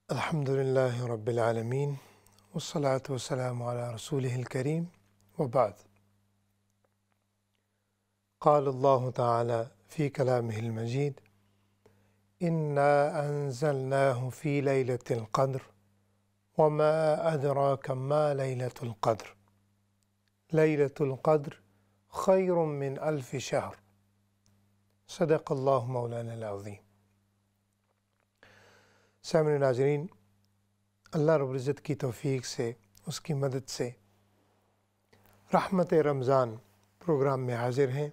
الحمدللہ رب العالمین والصلاة والسلام علی رسولہ الکریم وبعد قال اللہ تعالی فی کلامہ المجید انا انزلناہ فی لیلۃ القدر وما ادراک ما لیلۃ القدر لیلۃ القدر خیر من الف شہر صدق اللہ مولانا العظیم۔ سامعین ناظرین، اللہ رب العزت کی توفیق سے، اس کی مدد سے رحمت رمضان پروگرام میں حاضر ہیں۔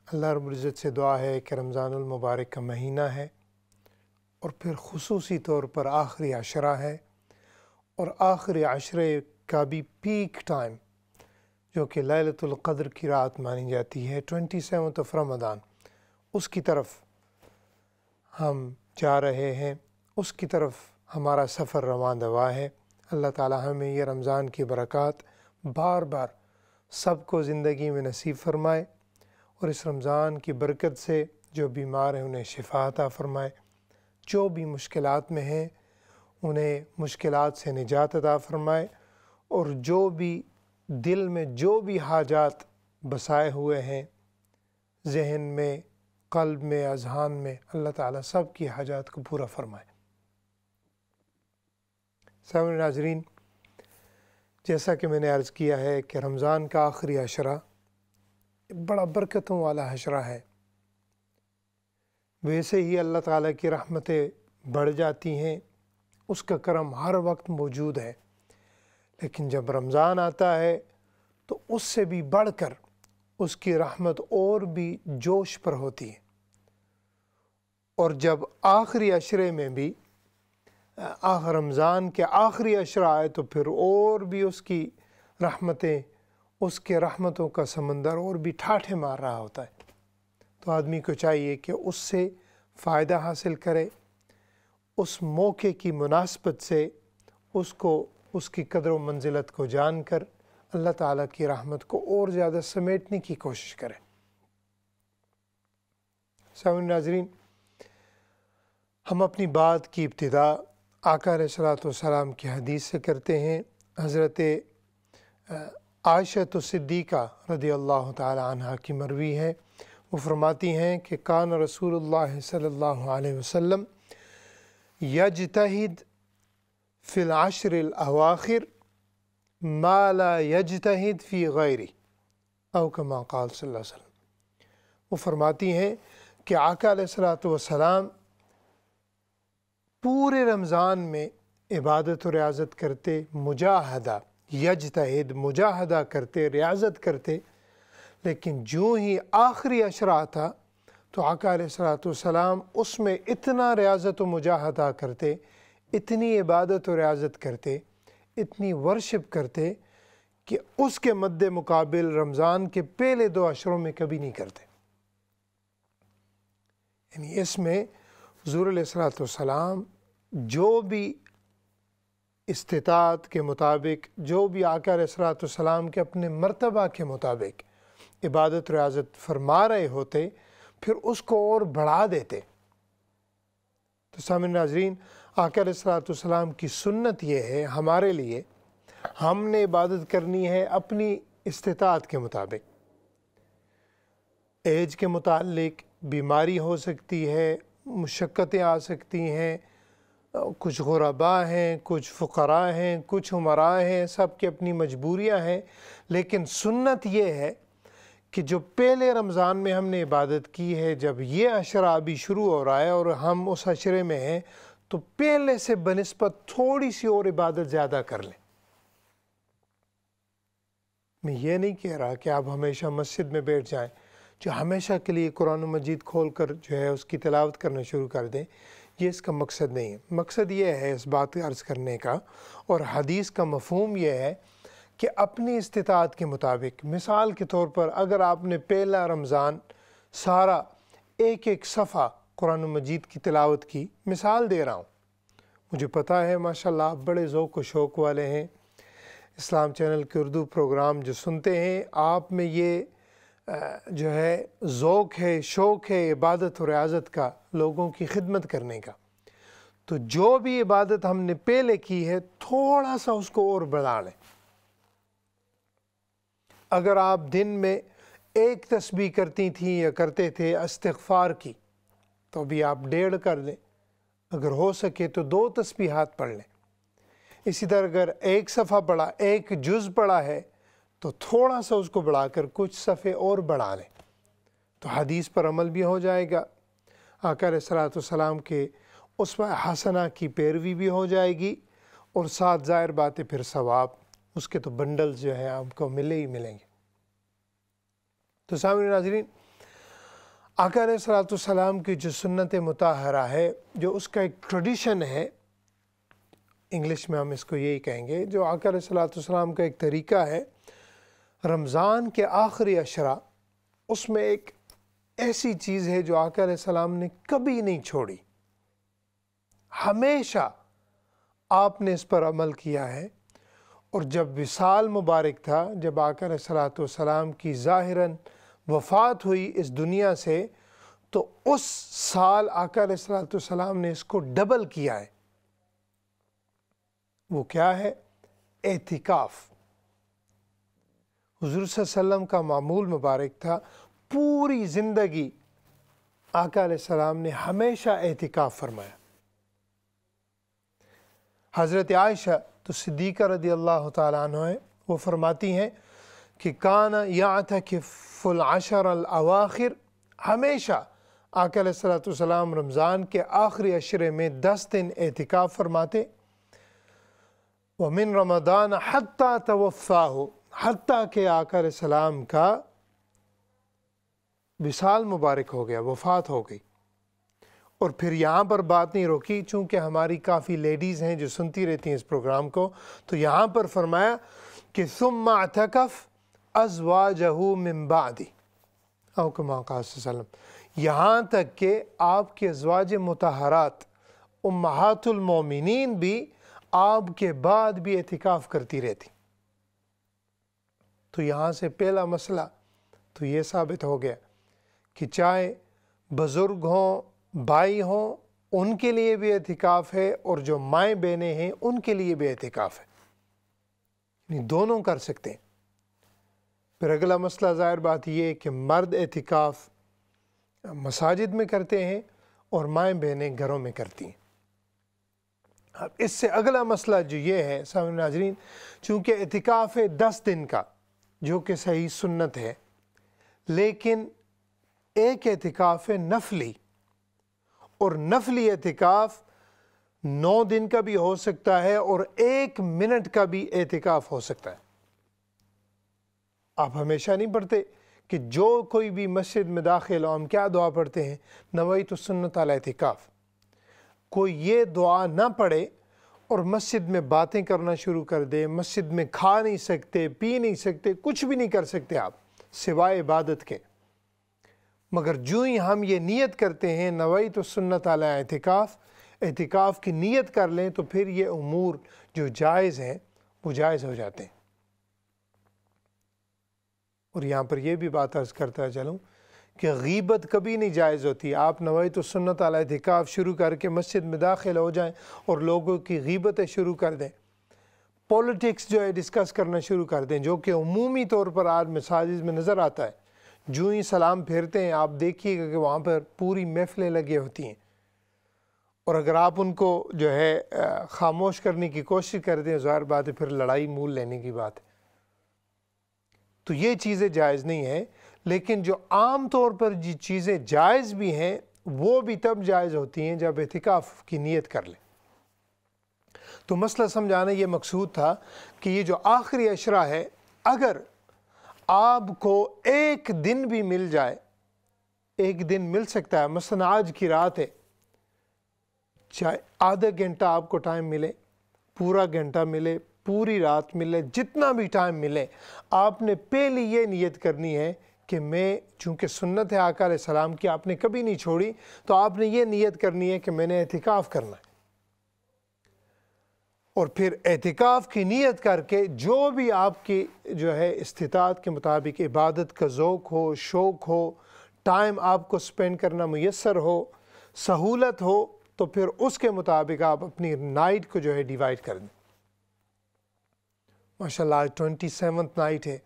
اللہ رب العزت سے دعا ہے کہ رمضان المبارک کا مہینہ ہے اور پھر خصوصی طور پر آخری عشرہ ہے، اور آخری عشرے کا بھی پیک ٹائم جو کہ لیلۃ القدر کی رات مانی جاتی ہے 27 رمضان، اس کی طرف ہم جا رہے ہیں، اس کی طرف ہمارا سفر رواں دوا ہے۔ اللہ تعالی ہمیں یہ رمضان کی برکات بار بار سب کو زندگی میں نصیب فرمائے، اور اس رمضان کی برکت سے جو بیمار ہیں انہیں شفا عطا فرمائے، جو بھی مشکلات میں ہیں انہیں مشکلات سے نجات عطا فرمائے، اور جو بھی دل میں جو بھی حاجات بسائے ہوئے ہیں، ذہن میں، قلب میں، اذہان میں، اللہ تعالیٰ سب کی حاجات کو پورا فرمائے۔ سامعین ناظرین، جیسا کہ میں نے عرض کیا ہے کہ رمضان کا آخری عشرہ بڑا برکتوں والا عشرہ ہے۔ ویسے ہی اللہ تعالیٰ کی رحمتیں بڑھ جاتی ہیں، اس کا کرم ہر وقت موجود ہے، لیکن جب رمضان آتا ہے تو اس سے بھی بڑھ کر اس کی رحمت اور بھی جوش پر ہوتی ہے، اور جب آخری عشرے میں بھی رمضان کے آخری عشرہ آئے تو پھر اور بھی اس کی رحمتیں، اس کے رحمتوں کا سمندر اور بھی ٹھاٹھے مار رہا ہوتا ہے۔ تو آدمی کو چاہیے کہ اس سے فائدہ حاصل کرے، اس موقع کی مناسبت سے اس کو، اس کی قدر و منزلت کو جان کر اللہ تعالیٰ کی رحمت کو اور زیادہ سمیٹنے کی کوشش کرے۔ سامعین ناظرین، ہم اپنی بات کی ابتدا آقا علیہ الصلوۃ والسلام کی حدیث سے کرتے ہیں۔ حضرت عائشہ صدیقہ رضی اللہ تعالی عنہا کی مروی ہے، وہ فرماتی ہیں کہ کان رسول اللہ صلی اللہ علیہ وسلم یجتہد فی العشر الاواخر ما لا یجتہد فی غیرہ، او کما قال صلی اللہ علیہ وسلم۔ وہ فرماتی ہیں کہ آقا علیہ الصلوۃ والسلام پورے رمضان میں عبادت و ریاضت کرتے، مجاہدہ، یجتہد مجاہدہ کرتے، ریاضت کرتے، لیکن جو ہی آخری عشرہ آتا تو آقا علیہ الصلوۃ والسلام اس میں اتنا ریاضت و مجاہدہ کرتے، اتنی عبادت و ریاضت کرتے، اتنی ورشپ کرتے کہ اس کے مد مقابل رمضان کے پہلے 2 عشروں میں کبھی نہیں کرتے۔ یعنی اس میں حضور علیہ الصلوۃ والسلام جو بھی استطاعت کے مطابق، جو بھی آقا علیہ الصلوۃ والسلام کے اپنے مرتبہ کے مطابق عبادت ریاضت فرما رہے ہوتے، پھر اس کو اور بڑھا دیتے۔ تو سامعین ناظرین، آقا علیہ الصلوۃ والسلام کی سنت یہ ہے ہمارے لیے، ہم نے عبادت کرنی ہے اپنی استطاعت کے مطابق۔ ایج کے متعلق بیماری ہو سکتی ہے، مشقتیں آ سکتی ہیں، کچھ غرباء ہیں، کچھ فقراء ہیں، کچھ امراء ہیں، سب کی اپنی مجبوریاں ہیں، لیکن سنت یہ ہے کہ جو پہلے رمضان میں ہم نے عبادت کی ہے، جب یہ عشرہ ابھی شروع ہو رہا ہے اور ہم اس عشرے میں ہیں، تو پہلے سے بنسبت تھوڑی سی اور عبادت زیادہ کر لیں۔ میں یہ نہیں کہہ رہا کہ آپ ہمیشہ مسجد میں بیٹھ جائیں، جو ہمیشہ کے لیے قرآن مجید کھول کر جو ہے اس کی تلاوت کرنا شروع کر دیں۔ یہ اس کا مقصد نہیں ہے۔ مقصد یہ ہے اس بات کا عرض کرنے کا، اور حدیث کا مفہوم یہ ہے کہ اپنی استطاعت کے مطابق، مثال کے طور پر اگر آپ نے پہلا رمضان سارا ایک ایک صفحہ قرآن مجید کی تلاوت کی، مثال دے رہا ہوں، مجھے پتہ ہے ماشاءاللہ آپ بڑے ذوق و شوق والے ہیں، اسلام چینل کے اردو پروگرام جو سنتے ہیں، آپ میں یہ جو ہے ذوق ہے، شوق ہے عبادت و ریاضت کا، لوگوں کی خدمت کرنے کا، تو جو بھی عبادت ہم نے پہلے کی ہے تھوڑا سا اس کو اور بڑھا لیں۔ اگر آپ دن میں ایک تسبیح کرتی تھیں یا کرتے تھے استغفار کی، تو ابھی آپ 1.5 کر دیں، اگر ہو سکے تو 2 تسبیحات پڑھ لیں۔ اسی طرح اگر ایک صفحہ پڑھا، ایک جز پڑھا ہے تو تھوڑا سا اس کو بڑھا کر کچھ صفحے اور بڑھا لیں، تو حدیث پر عمل بھی ہو جائے گا، آقا علیہ الصلوۃ والسلام کے اسوہ حسنہ کی پیروی بھی ہو جائے گی، اور ساتھ ظاہر بات ہے پھر ثواب اس کے تو بنڈل جو ہیں آپ کو ملے ہی ملیں گے۔ تو سامعین ناظرین، آقا علیہ الصلوۃ والسلام کی جو سنت مطہرہ ہے، جو اس کا ایک ٹریڈیشن ہے، انگلش میں ہم اس کو یہی کہیں گے، جو آقا علیہ الصلوۃ والسلام کا ایک طریقہ ہے، رمضان کے آخری عشرہ، اس میں ایک ایسی چیز ہے جو آقا علیہ السلام نے کبھی نہیں چھوڑی، ہمیشہ آپ نے اس پر عمل کیا ہے۔ اور جب وصال مبارک تھا، جب آقا علیہ الصلوۃ والسلام کی ظاہراً وفات ہوئی اس دنیا سے، تو اس سال آقا علیہ الصلوۃ والسلام نے اس کو ڈبل کیا ہے۔ وہ کیا ہے؟ اعتکاف۔ حضور صلی اللہ علیہ وسلم کا معمول مبارک تھا، پوری زندگی آقا علیہ السلام نے ہمیشہ اعتکاف فرمایا۔ حضرت عائشہ تو صدیقہ رضی اللہ تعالیٰ عنہ ہے، وہ فرماتی ہیں کہ کان یعتکف العشر الاواخر، ہمیشہ آقا علیہ الصلوۃ والسلام رمضان کے آخری عشرے میں 10 دن اعتکاف فرماتے، ومن رمضان حتی توفاہ، حتیٰ کہ آقا علیہ السلام کا وصال مبارک ہو گیا، وفات ہو گئی۔ اور پھر یہاں پر بات نہیں روکی، چونکہ ہماری کافی لیڈیز ہیں جو سنتی رہتی ہیں اس پروگرام کو، تو یہاں پر فرمایا کہ ثم اعتکف ازواجہ من بعد، او کما قال صلی اللہ علیہ وسلم، یہاں تک کہ آپ کے ازواج مطہرات امہات المومنین بھی آپ کے بعد بھی اعتکاف کرتی رہتی۔ تو یہاں سے پہلا مسئلہ تو یہ ثابت ہو گیا کہ چاہے بزرگ ہوں، بھائی ہوں، ان کے لیے بھی اعتکاف ہے، اور جو مائیں بہنیں ہیں ان کے لیے بھی اعتکاف ہے، یعنی دونوں کر سکتے ہیں۔ پھر اگلا مسئلہ ظاہر بات یہ ہے کہ مرد اعتکاف مساجد میں کرتے ہیں اور مائیں بہنیں گھروں میں کرتی ہیں۔ اب اس سے اگلا مسئلہ جو یہ ہے سامعین ناظرین، چونکہ اعتکاف ہے 10 دن کا، جو کہ صحیح سنت ہے، لیکن ایک اعتکاف ہے نفلی، اور نفلی اعتکاف 9 دن کا بھی ہو سکتا ہے اور 1 منٹ کا بھی اعتکاف ہو سکتا ہے۔ آپ ہمیشہ نہیں پڑھتے کہ جو کوئی بھی مسجد میں داخل ہو ہم کیا دعا پڑھتے ہیں؟ نویت السنت علی اعتکاف۔ کوئی یہ دعا نہ پڑھے اور مسجد میں باتیں کرنا شروع کر دے، مسجد میں کھا نہیں سکتے، پی نہیں سکتے، کچھ بھی نہیں کر سکتے آپ سوائے عبادت کے، مگر جو ہی ہم یہ نیت کرتے ہیں نویت السنت علی اعتکاف، اعتکاف کی نیت کر لیں، تو پھر یہ امور جو جائز ہیں وہ جائز ہو جاتے ہیں۔ اور یہاں پر یہ بھی بات عرض کرتا چلوں کہ غیبت کبھی نہیں جائز ہوتی۔ آپ نویت السنت علی اعتکاف شروع کر کے مسجد میں داخل ہو جائیں اور لوگوں کی غیبتیں شروع کر دیں، پولیٹکس جو ہے ڈسکس کرنا شروع کر دیں، جو کہ عمومی طور پر آج مساجد میں نظر آتا ہے۔ جو ہی سلام پھیرتے ہیں آپ دیکھیے گا کہ وہاں پر پوری محفلیں لگی ہوتی ہیں، اور اگر آپ ان کو جو ہے خاموش کرنے کی کوشش کرتے ہیں، ظاہر بات ہے پھر لڑائی مول لینے کی بات ہے۔ تو یہ چیزیں جائز نہیں ہیں، لیکن جو عام طور پر جی چیزیں جائز بھی ہیں وہ بھی تب جائز ہوتی ہیں جب اعتکاف کی نیت کر لیں۔ تو مسئلہ سمجھانا یہ مقصود تھا کہ یہ جو آخری عشرہ ہے، اگر آپ کو 1 دن بھی مل جائے، 1 دن مل سکتا ہے، مثلا آج کی رات ہے، چاہے آدھا گھنٹہ آپ کو ٹائم ملے، پورا گھنٹہ ملے، پوری رات ملے، جتنا بھی ٹائم ملے، آپ نے پہلی یہ نیت کرنی ہے کہ میں، چونکہ سنت ہے آقا علیہ السلام کی، آپ نے کبھی نہیں چھوڑی، تو آپ نے یہ نیت کرنی ہے کہ میں نے اعتکاف کرنا ہے۔ اور پھر اعتکاف کی نیت کر کے جو بھی آپ کی جو ہے استطاعت کے مطابق عبادت کا ذوق ہو، شوق ہو، ٹائم آپ کو سپینڈ کرنا میسر ہو، سہولت ہو، تو پھر اس کے مطابق آپ اپنی نائٹ کو جو ہے ڈیوائیڈ کر دیں۔ ماشاءاللہ آج 27th نائٹ ہے،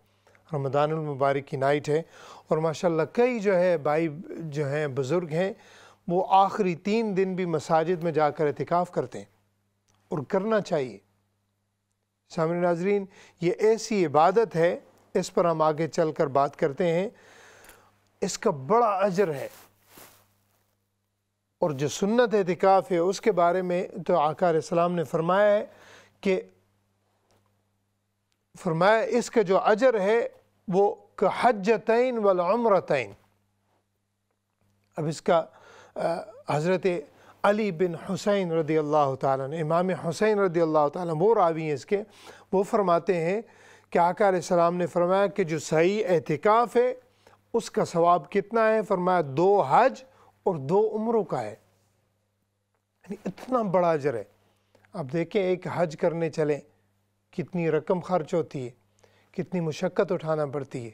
رمضان المبارک کی نائٹ ہے، اور ماشاءاللہ کئی جو ہے بھائی جو ہیں بزرگ ہیں، وہ آخری 3 دن بھی مساجد میں جا کر اعتکاف کرتے ہیں، اور کرنا چاہیے۔ سامعین ناظرین، یہ ایسی عبادت ہے، اس پر ہم آگے چل کر بات کرتے ہیں، اس کا بڑا اجر ہے۔ اور جو سنت اعتکاف ہے اس کے بارے میں تو آقا علیہ السلام نے فرمایا ہے کہ اس کا جو اجر ہے وہ کحجتین والعمرتین۔ اب اس کا حضرت علی بن حسین رضی اللہ تعالیٰ نے، امام حسین رضی اللہ تعالیٰ وہ راوی ہیں اس کے، وہ فرماتے ہیں کہ آقا علیہ السلام نے فرمایا کہ جو صحیح اعتکاف ہے اس کا ثواب کتنا ہے؟ فرمایا 2 حج اور 2 عمروں کا ہے، یعنی اتنا بڑا اجر ہے۔ اب دیکھیں ایک حج کرنے چلیں کتنی رقم خرچ ہوتی ہے، کتنی مشقت اٹھانا پڑتی ہے،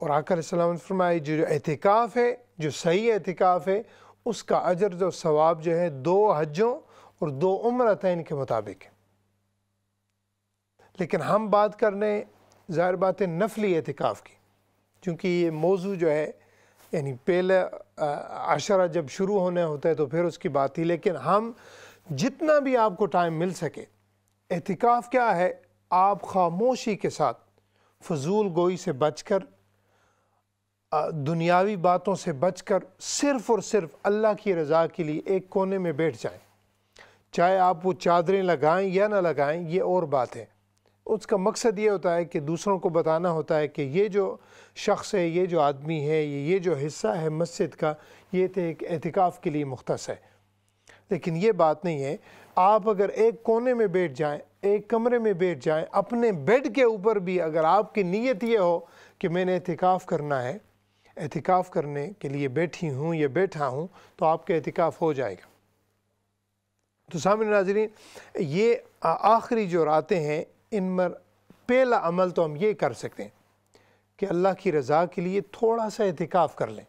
اور آقا علیہ السلام نے فرمایا جو اعتکاف ہے، جو صحیح اعتکاف ہے، اس کا اجر جو ثواب جو ہے 2 حجوں اور 2 عمرتین کے مطابق ہے۔ لیکن ہم بات کر رہے ہیں ظاہر بات ہے نفلی اعتکاف کی، چونکہ یہ موضوع جو ہے یعنی پہلے عشرہ جب شروع ہونے ہوتا ہے تو پھر اس کی بات تھی، لیکن ہم جتنا بھی آپ کو ٹائم مل سکے، اعتکاف کیا ہے؟ آپ خاموشی کے ساتھ فضول گوئی سے بچ کر، دنیاوی باتوں سے بچ کر، صرف اور صرف اللہ کی رضا کے لیے ایک کونے میں بیٹھ جائیں۔ چاہے آپ وہ چادریں لگائیں یا نہ لگائیں، یہ اور بات ہے۔ اس کا مقصد یہ ہوتا ہے کہ دوسروں کو بتانا ہوتا ہے کہ یہ جو شخص ہے، یہ جو آدمی ہے، یہ جو حصہ ہے مسجد کا، یہ اعتکاف کے لیے مختص ہے۔ لیکن یہ بات نہیں ہے، آپ اگر ایک کونے میں بیٹھ جائیں، ایک کمرے میں بیٹھ جائیں، اپنے بیڈ کے اوپر بھی اگر آپ کی نیت یہ ہو کہ میں نے اعتکاف کرنا ہے، اعتکاف کرنے کے لیے بیٹھی ہوں یا بیٹھا ہوں، تو آپ کا اعتکاف ہو جائے گا۔ تو سامعین ناظرین، یہ آخری جو راتیں ہیں، ان میں پہلا عمل تو ہم یہ کر سکتے ہیں کہ اللہ کی رضا کے لیے تھوڑا سا اعتکاف کر لیں۔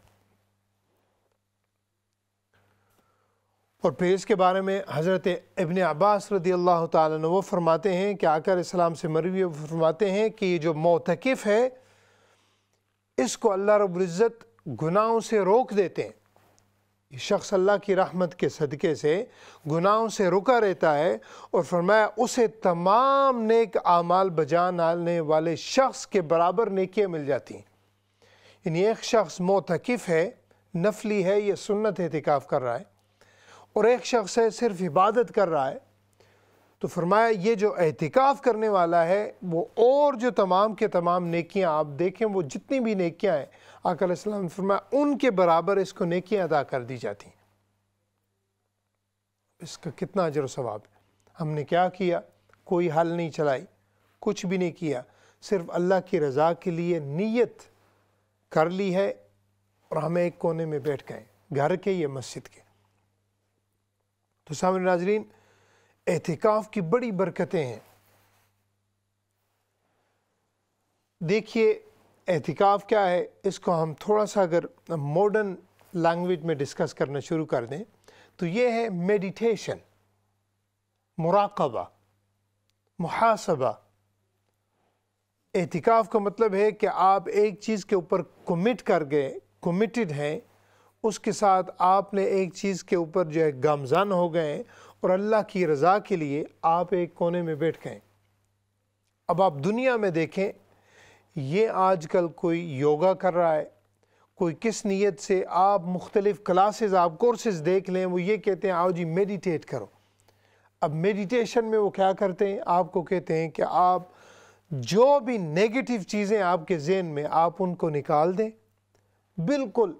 اور پھر اس کے بارے میں حضرت ابن عباس رضی اللہ تعالیٰ عنہ وہ فرماتے ہیں کہ آقا علیہ السلام سے مروی فرماتے ہیں کہ یہ جو معتکف ہے، اس کو اللہ رب العزت گناہوں سے روک دیتے ہیں۔ یہ شخص اللہ کی رحمت کے صدقے سے گناہوں سے رکا رہتا ہے، اور فرمایا اسے تمام نیک اعمال بجا لانے والے شخص کے برابر نیکیاں مل جاتی ہیں۔ یعنی ایک شخص معتکف ہے، نفلی ہے، یہ سنت اعتکاف کر رہا ہے، اور ایک شخص ہے صرف عبادت کر رہا ہے، تو فرمایا یہ جو اعتکاف کرنے والا ہے وہ اور جو تمام کے تمام نیکیاں آپ دیکھیں، وہ جتنی بھی نیکیاں ہیں، آقا علیہ السلام نے فرمایا ان کے برابر اس کو نیکیاں ادا کر دی جاتی ہیں۔ اس کا کتنا اجر و ثواب ہے۔ ہم نے کیا کیا؟ کوئی حل نہیں چلائی، کچھ بھی نہیں کیا، صرف اللہ کی رضا کے لیے نیت کر لی ہے، اور ہمیں ایک کونے میں بیٹھ گئے، گھر کے یا مسجد کے۔ تو سامعین ناظرین، اعتکاف کی بڑی برکتیں ہیں۔ دیکھیے اعتکاف کیا ہے، اس کو ہم تھوڑا سا اگر ماڈرن لینگویج میں ڈسکس کرنا شروع کر دیں تو یہ ہے میڈیٹیشن، مراقبہ، محاسبہ۔ اعتکاف کا مطلب ہے کہ آپ ایک چیز کے اوپر کمیٹڈ ہیں، اس کے ساتھ آپ نے ایک چیز کے اوپر جو ہے گامزن ہو گئے، اور اللہ کی رضا کے لیے آپ ایک کونے میں بیٹھ گئے۔ اب آپ دنیا میں دیکھیں، یہ آج کل کوئی یوگا کر رہا ہے، کوئی کس نیت سے، آپ مختلف کلاسز، آپ کورسز دیکھ لیں، وہ یہ کہتے ہیں آؤ جی میڈیٹیٹ کرو۔ اب میڈیٹیشن میں وہ کیا کرتے ہیں؟ آپ کو کہتے ہیں کہ آپ جو بھی نیگیٹو چیزیں آپ کے ذہن میں، آپ ان کو نکال دیں، بالکل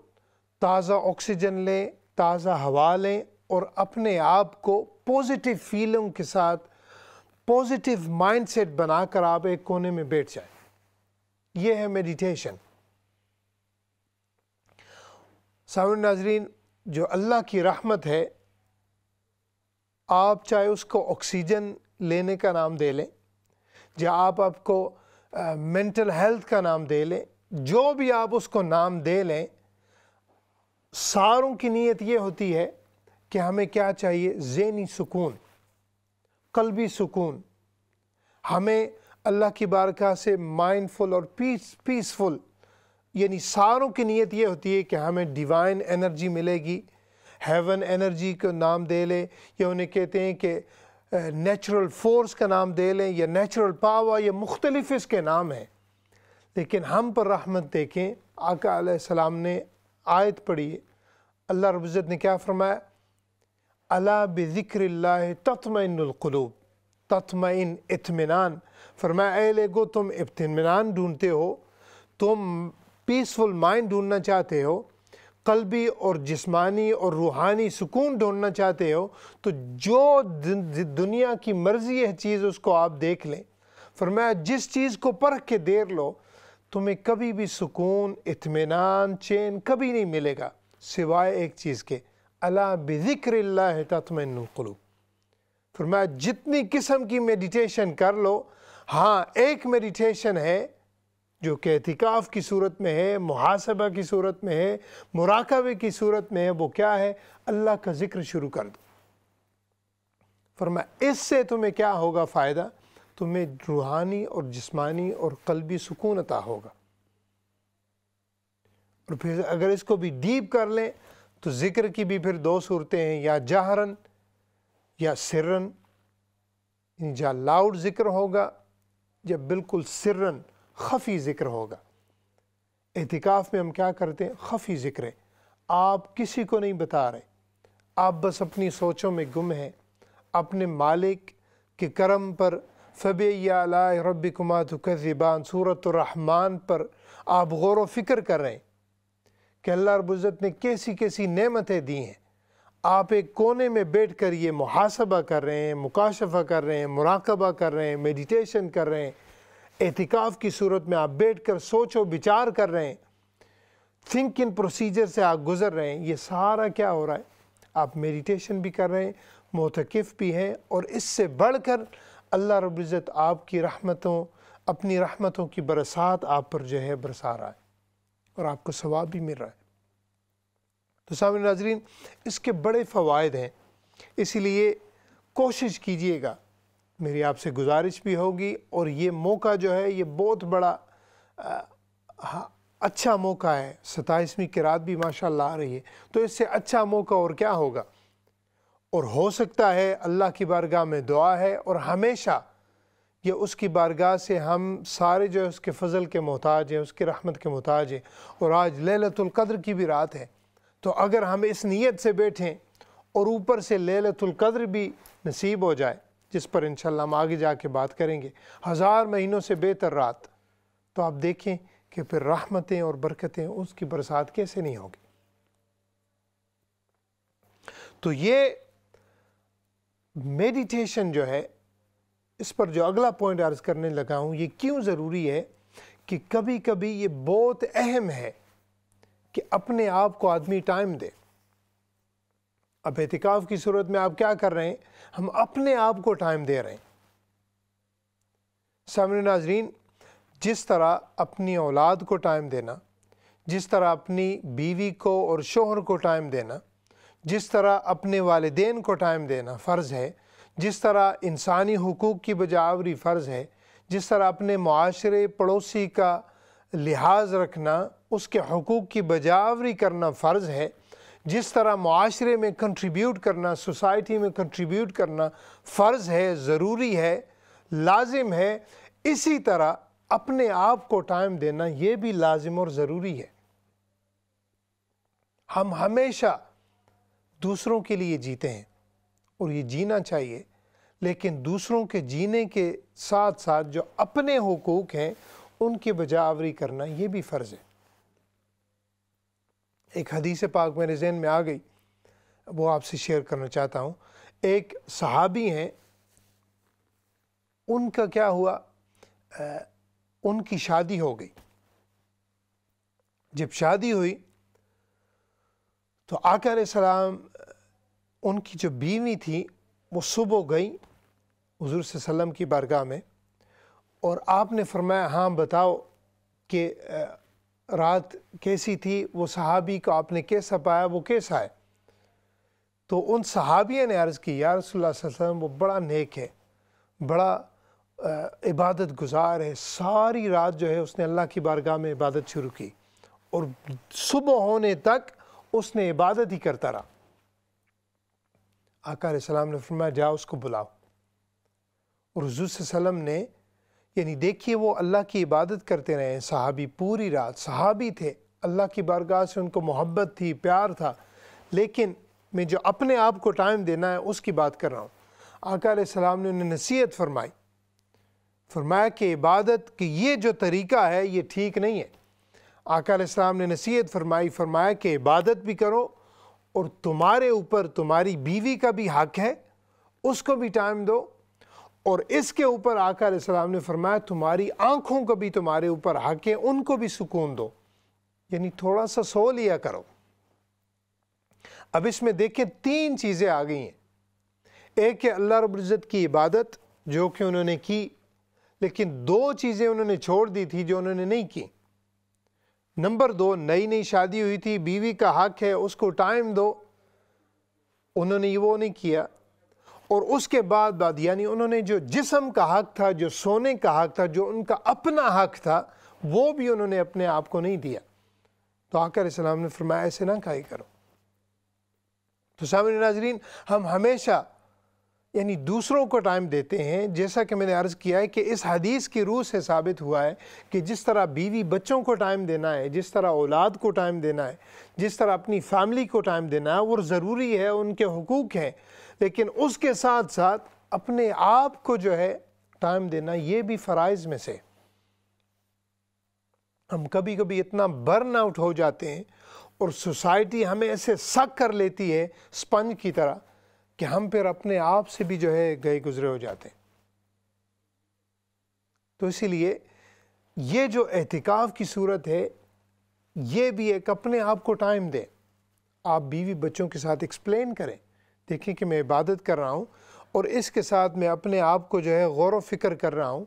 تازہ آکسیجن لیں، تازہ ہوا لیں، اور اپنے آپ کو پوزیٹیو فیلنگ کے ساتھ پوزیٹیو مائنڈ سیٹ بنا کر آپ ایک کونے میں بیٹھ جائیں. یہ ہے میڈیٹیشن. سامعین ناظرین، جو اللہ کی رحمت ہے، آپ چاہے اس کو آکسیجن لینے کا نام دے لیں، یا آپ کو مینٹل ہیلتھ کا نام دے لیں، جو بھی آپ اس کو نام دے لیں، ساروں کی نیت یہ ہوتی ہے کہ ہمیں کیا چاہیے؟ ذہنی سکون، قلبی سکون. ہمیں اللہ کی بارگاہ سے مائنڈ فل اور پیسفل، یعنی ساروں کی نیت یہ ہوتی ہے کہ ہمیں ڈیوائن انرجی ملے گی. ہیون انرجی کو نام دے لیں، یا انہیں کہتے ہیں کہ نیچرل فورس کا نام دے لیں، یا نیچرل پاور، یا مختلف اس کے نام ہیں. لیکن ہم پر رحمت دیکھیں، آقا علیہ السلام نے آیت پڑھی، اللہ رب العزت نے کیا فرمایا؟ الا بذکر اللہ تطمئن القلوب. تطمئن، اطمینان. فرمایا اے لوگو، تم اطمینان ڈھونڈتے ہو، تم پیسفل مائنڈ ڈھونڈنا چاہتے ہو، قلبی اور جسمانی اور روحانی سکون ڈھونڈنا چاہتے ہو، تو جو دنیا کی مرضی ہے چیز اس کو آپ دیکھ لیں. فرمایا جس چیز کو پرکھ کے دیکھ لو، تمہیں کبھی بھی سکون، اطمینان، چین کبھی نہیں ملے گا سوائے ایک چیز کے، الا بذکر اللہ تطمئن القلوب. فرمایا جتنی قسم کی میڈیٹیشن کر لو، ہاں ایک میڈیٹیشن ہے جو کہ اعتکاف کی صورت میں ہے، محاسبہ کی صورت میں ہے، مراقبے کی صورت میں ہے. وہ کیا ہے؟ اللہ کا ذکر شروع کر دو. فرمایا اس سے تمہیں کیا ہوگا فائدہ؟ تمہیں روحانی اور جسمانی اور قلبی سکون عطا ہوگا. اور پھر اگر اس کو بھی ڈیپ کر لیں تو ذکر کی بھی پھر دو صورتیں ہیں، یا جہرن یا سرن. یا لاؤڈ ذکر ہوگا، یا بالکل سرن، خفی ذکر ہوگا. اعتکاف میں ہم کیا کرتے ہیں؟ خفی ذکر ہے. آپ کسی کو نہیں بتا رہے، آپ بس اپنی سوچوں میں گم ہیں، اپنے مالک کے کرم پر. فَبِأَيِّ آلَاءِ رَبِّكُمَا تُكَذِّبَانِ سورۃ الرحمن پر آپ غور و فکر کر رہے ہیں کہ اللہ رب العزت نے کیسی کیسی نعمتیں دی ہیں. آپ ایک کونے میں بیٹھ کر یہ محاسبہ کر رہے ہیں، مکاشفہ کر رہے ہیں، مراقبہ کر رہے ہیں، میڈیٹیشن کر رہے ہیں. اعتکاف کی صورت میں آپ بیٹھ کر سوچ و بچار کر رہے ہیں، تھنکنگ پروسیجر سے آپ گزر رہے ہیں. یہ سارا کیا ہو رہا ہے؟ آپ میڈیٹیشن بھی کر رہے ہیں، معتکف بھی ہیں، اور اس سے بڑھ کر اللہ رب العزت آپ کی رحمتوں، اپنی رحمتوں کی برسات آپ پر جو ہے برسا رہا ہے، اور آپ کو ثواب بھی مل رہا ہے. تو سامعین ناظرین، اس کے بڑے فوائد ہیں، اسی لیے کوشش کیجئے گا. میری آپ سے گزارش بھی ہوگی، اور یہ موقع جو ہے یہ بہت بڑا اچھا موقع ہے. 27ویں قرات بھی ماشاءاللہ آ رہی ہے، تو اس سے اچھا موقع اور کیا ہوگا؟ اور ہو سکتا ہے اللہ کی بارگاہ میں دعا ہے، اور ہمیشہ یہ اس کی بارگاہ سے ہم سارے جو ہے اس کے فضل کے محتاج ہیں، اس کی رحمت کے محتاج ہیں. اور آج لیلۃ القدر کی بھی رات ہے، تو اگر ہم اس نیت سے بیٹھیں اور اوپر سے لیلۃ القدر بھی نصیب ہو جائے، جس پر انشاءاللہ ہم آگے جا کے بات کریں گے، 1000 مہینوں سے بہتر رات، تو آپ دیکھیں کہ پھر رحمتیں اور برکتیں اس کی برسات کیسے نہیں ہوگی. تو یہ میڈیٹیشن جو ہے، اس پر جو اگلا پوائنٹ عرض کرنے لگا ہوں، یہ کیوں ضروری ہے کہ کبھی کبھی یہ بہت اہم ہے کہ اپنے آپ کو آدمی ٹائم دے. اب اعتکاف کی صورت میں آپ کیا کر رہے ہیں؟ ہم اپنے آپ کو ٹائم دے رہے ہیں. سامعین ناظرین، جس طرح اپنی اولاد کو ٹائم دینا، جس طرح اپنی بیوی کو اور شوہر کو ٹائم دینا، جس طرح اپنے والدین کو ٹائم دینا فرض ہے، جس طرح انسانی حقوق کی بجاوری فرض ہے، جس طرح اپنے معاشرے پڑوسی کا لحاظ رکھنا، اس کے حقوق کی بجاوری کرنا فرض ہے، جس طرح معاشرے میں کنٹریبیوٹ کرنا، سوسائٹی میں کنٹریبیوٹ کرنا فرض ہے، ضروری ہے، لازم ہے، اسی طرح اپنے آپ کو ٹائم دینا یہ بھی لازم اور ضروری ہے. ہم ہمیشہ دوسروں کے لیے جیتے ہیں، اور یہ جینا چاہیے، لیکن دوسروں کے جینے کے ساتھ ساتھ جو اپنے حقوق ہیں ان کی بجاوری کرنا یہ بھی فرض ہے. ایک حدیث پاک میرے ذہن میں آ گئی، وہ آپ سے شیئر کرنا چاہتا ہوں۔ ایک صحابی ہیں، ان کا کیا ہوا، ان کی شادی ہو گئی۔ جب شادی ہوئی تو آقا علیہ السلام، ان کی جو بیوی تھی وہ صبح گئی حضور صلی اللہ علیہ وسلم کی بارگاہ میں، اور آپ نے فرمایا ہاں بتاؤ کہ رات کیسی تھی، وہ صحابی کو آپ نے کیسا پایا، وہ کیسا ہے؟ تو ان صحابیوں نے عرض کی یا رسول اللہ صلی اللہ علیہ وسلم وہ بڑا نیک ہے، بڑا عبادت گزار ہے، ساری رات جو ہے اس نے اللہ کی بارگاہ میں عبادت شروع کی اور صبح ہونے تک اس نے عبادت ہی کرتا رہا۔ آقا علیہ السلام نے فرمایا جاؤ اس کو بلاؤ، اور حضور صلی اللہ علیہ وسلم نے، یعنی دیکھیے وہ اللہ کی عبادت کرتے رہے ہیں صحابی پوری رات، صحابی تھے، اللہ کی بارگاہ سے ان کو محبت تھی، پیار تھا، لیکن میں جو اپنے آپ کو ٹائم دینا ہے اس کی بات کر رہا ہوں۔ آقا علیہ السلام نے انہیں نصیحت فرمایا کہ عبادت کی یہ جو طریقہ ہے یہ ٹھیک نہیں ہے۔ آقا علیہ السلام نے نصیحت فرمایا کہ عبادت بھی کرو، اور تمہارے اوپر تمہاری بیوی کا بھی حق ہے، اس کو بھی ٹائم دو، اور اس کے اوپر آقا علیہ السلام نے فرمایا تمہاری آنکھوں کا بھی تمہارے اوپر حق ہے، ان کو بھی سکون دو، یعنی تھوڑا سا سو لیا کرو۔ اب اس میں دیکھیں 3 چیزیں آ گئی ہیں۔ ایک ہے اللہ رب العزت کی عبادت جو کہ انہوں نے کی، لیکن 2 چیزیں انہوں نے چھوڑ دی تھی جو انہوں نے نہیں کی۔ نمبر 2، نئی شادی ہوئی تھی، بیوی کا حق ہے اس کو ٹائم دو، انہوں نے وہ نہیں کیا۔ اور اس کے بعد یعنی انہوں نے جو جسم کا حق تھا، جو سونے کا حق تھا، جو ان کا اپنا حق تھا، وہ بھی انہوں نے اپنے آپ کو نہیں دیا۔ تو آقا علیہ السلام نے فرمایا ایسے نہ کہا کرو۔ تو سامعین ناظرین، ہم ہمیشہ یعنی دوسروں کو ٹائم دیتے ہیں، جیسا کہ میں نے عرض کیا ہے کہ اس حدیث کی روح سے ثابت ہوا ہے کہ جس طرح بیوی بچوں کو ٹائم دینا ہے، جس طرح اولاد کو ٹائم دینا ہے، جس طرح اپنی فیملی کو ٹائم دینا ہے، وہ ضروری ہے، ان کے حقوق ہیں، لیکن اس کے ساتھ ساتھ اپنے آپ کو جو ہے ٹائم دینا یہ بھی فرائض میں سے۔ ہم کبھی کبھی اتنا برن آؤٹ ہو جاتے ہیں اور سوسائٹی ہمیں ایسے سک کر لیتی ہے سپنج کی طرح کہ ہم پھر اپنے آپ سے بھی جو ہے گئے گزرے ہو جاتے ہیں۔ تو اسی لیے یہ جو اعتکاف کی صورت ہے یہ بھی ایک اپنے آپ کو ٹائم دیں۔ آپ بیوی بچوں کے ساتھ ایکسپلین کریں، دیکھیں کہ میں عبادت کر رہا ہوں اور اس کے ساتھ میں اپنے آپ کو جو ہے غور و فکر کر رہا ہوں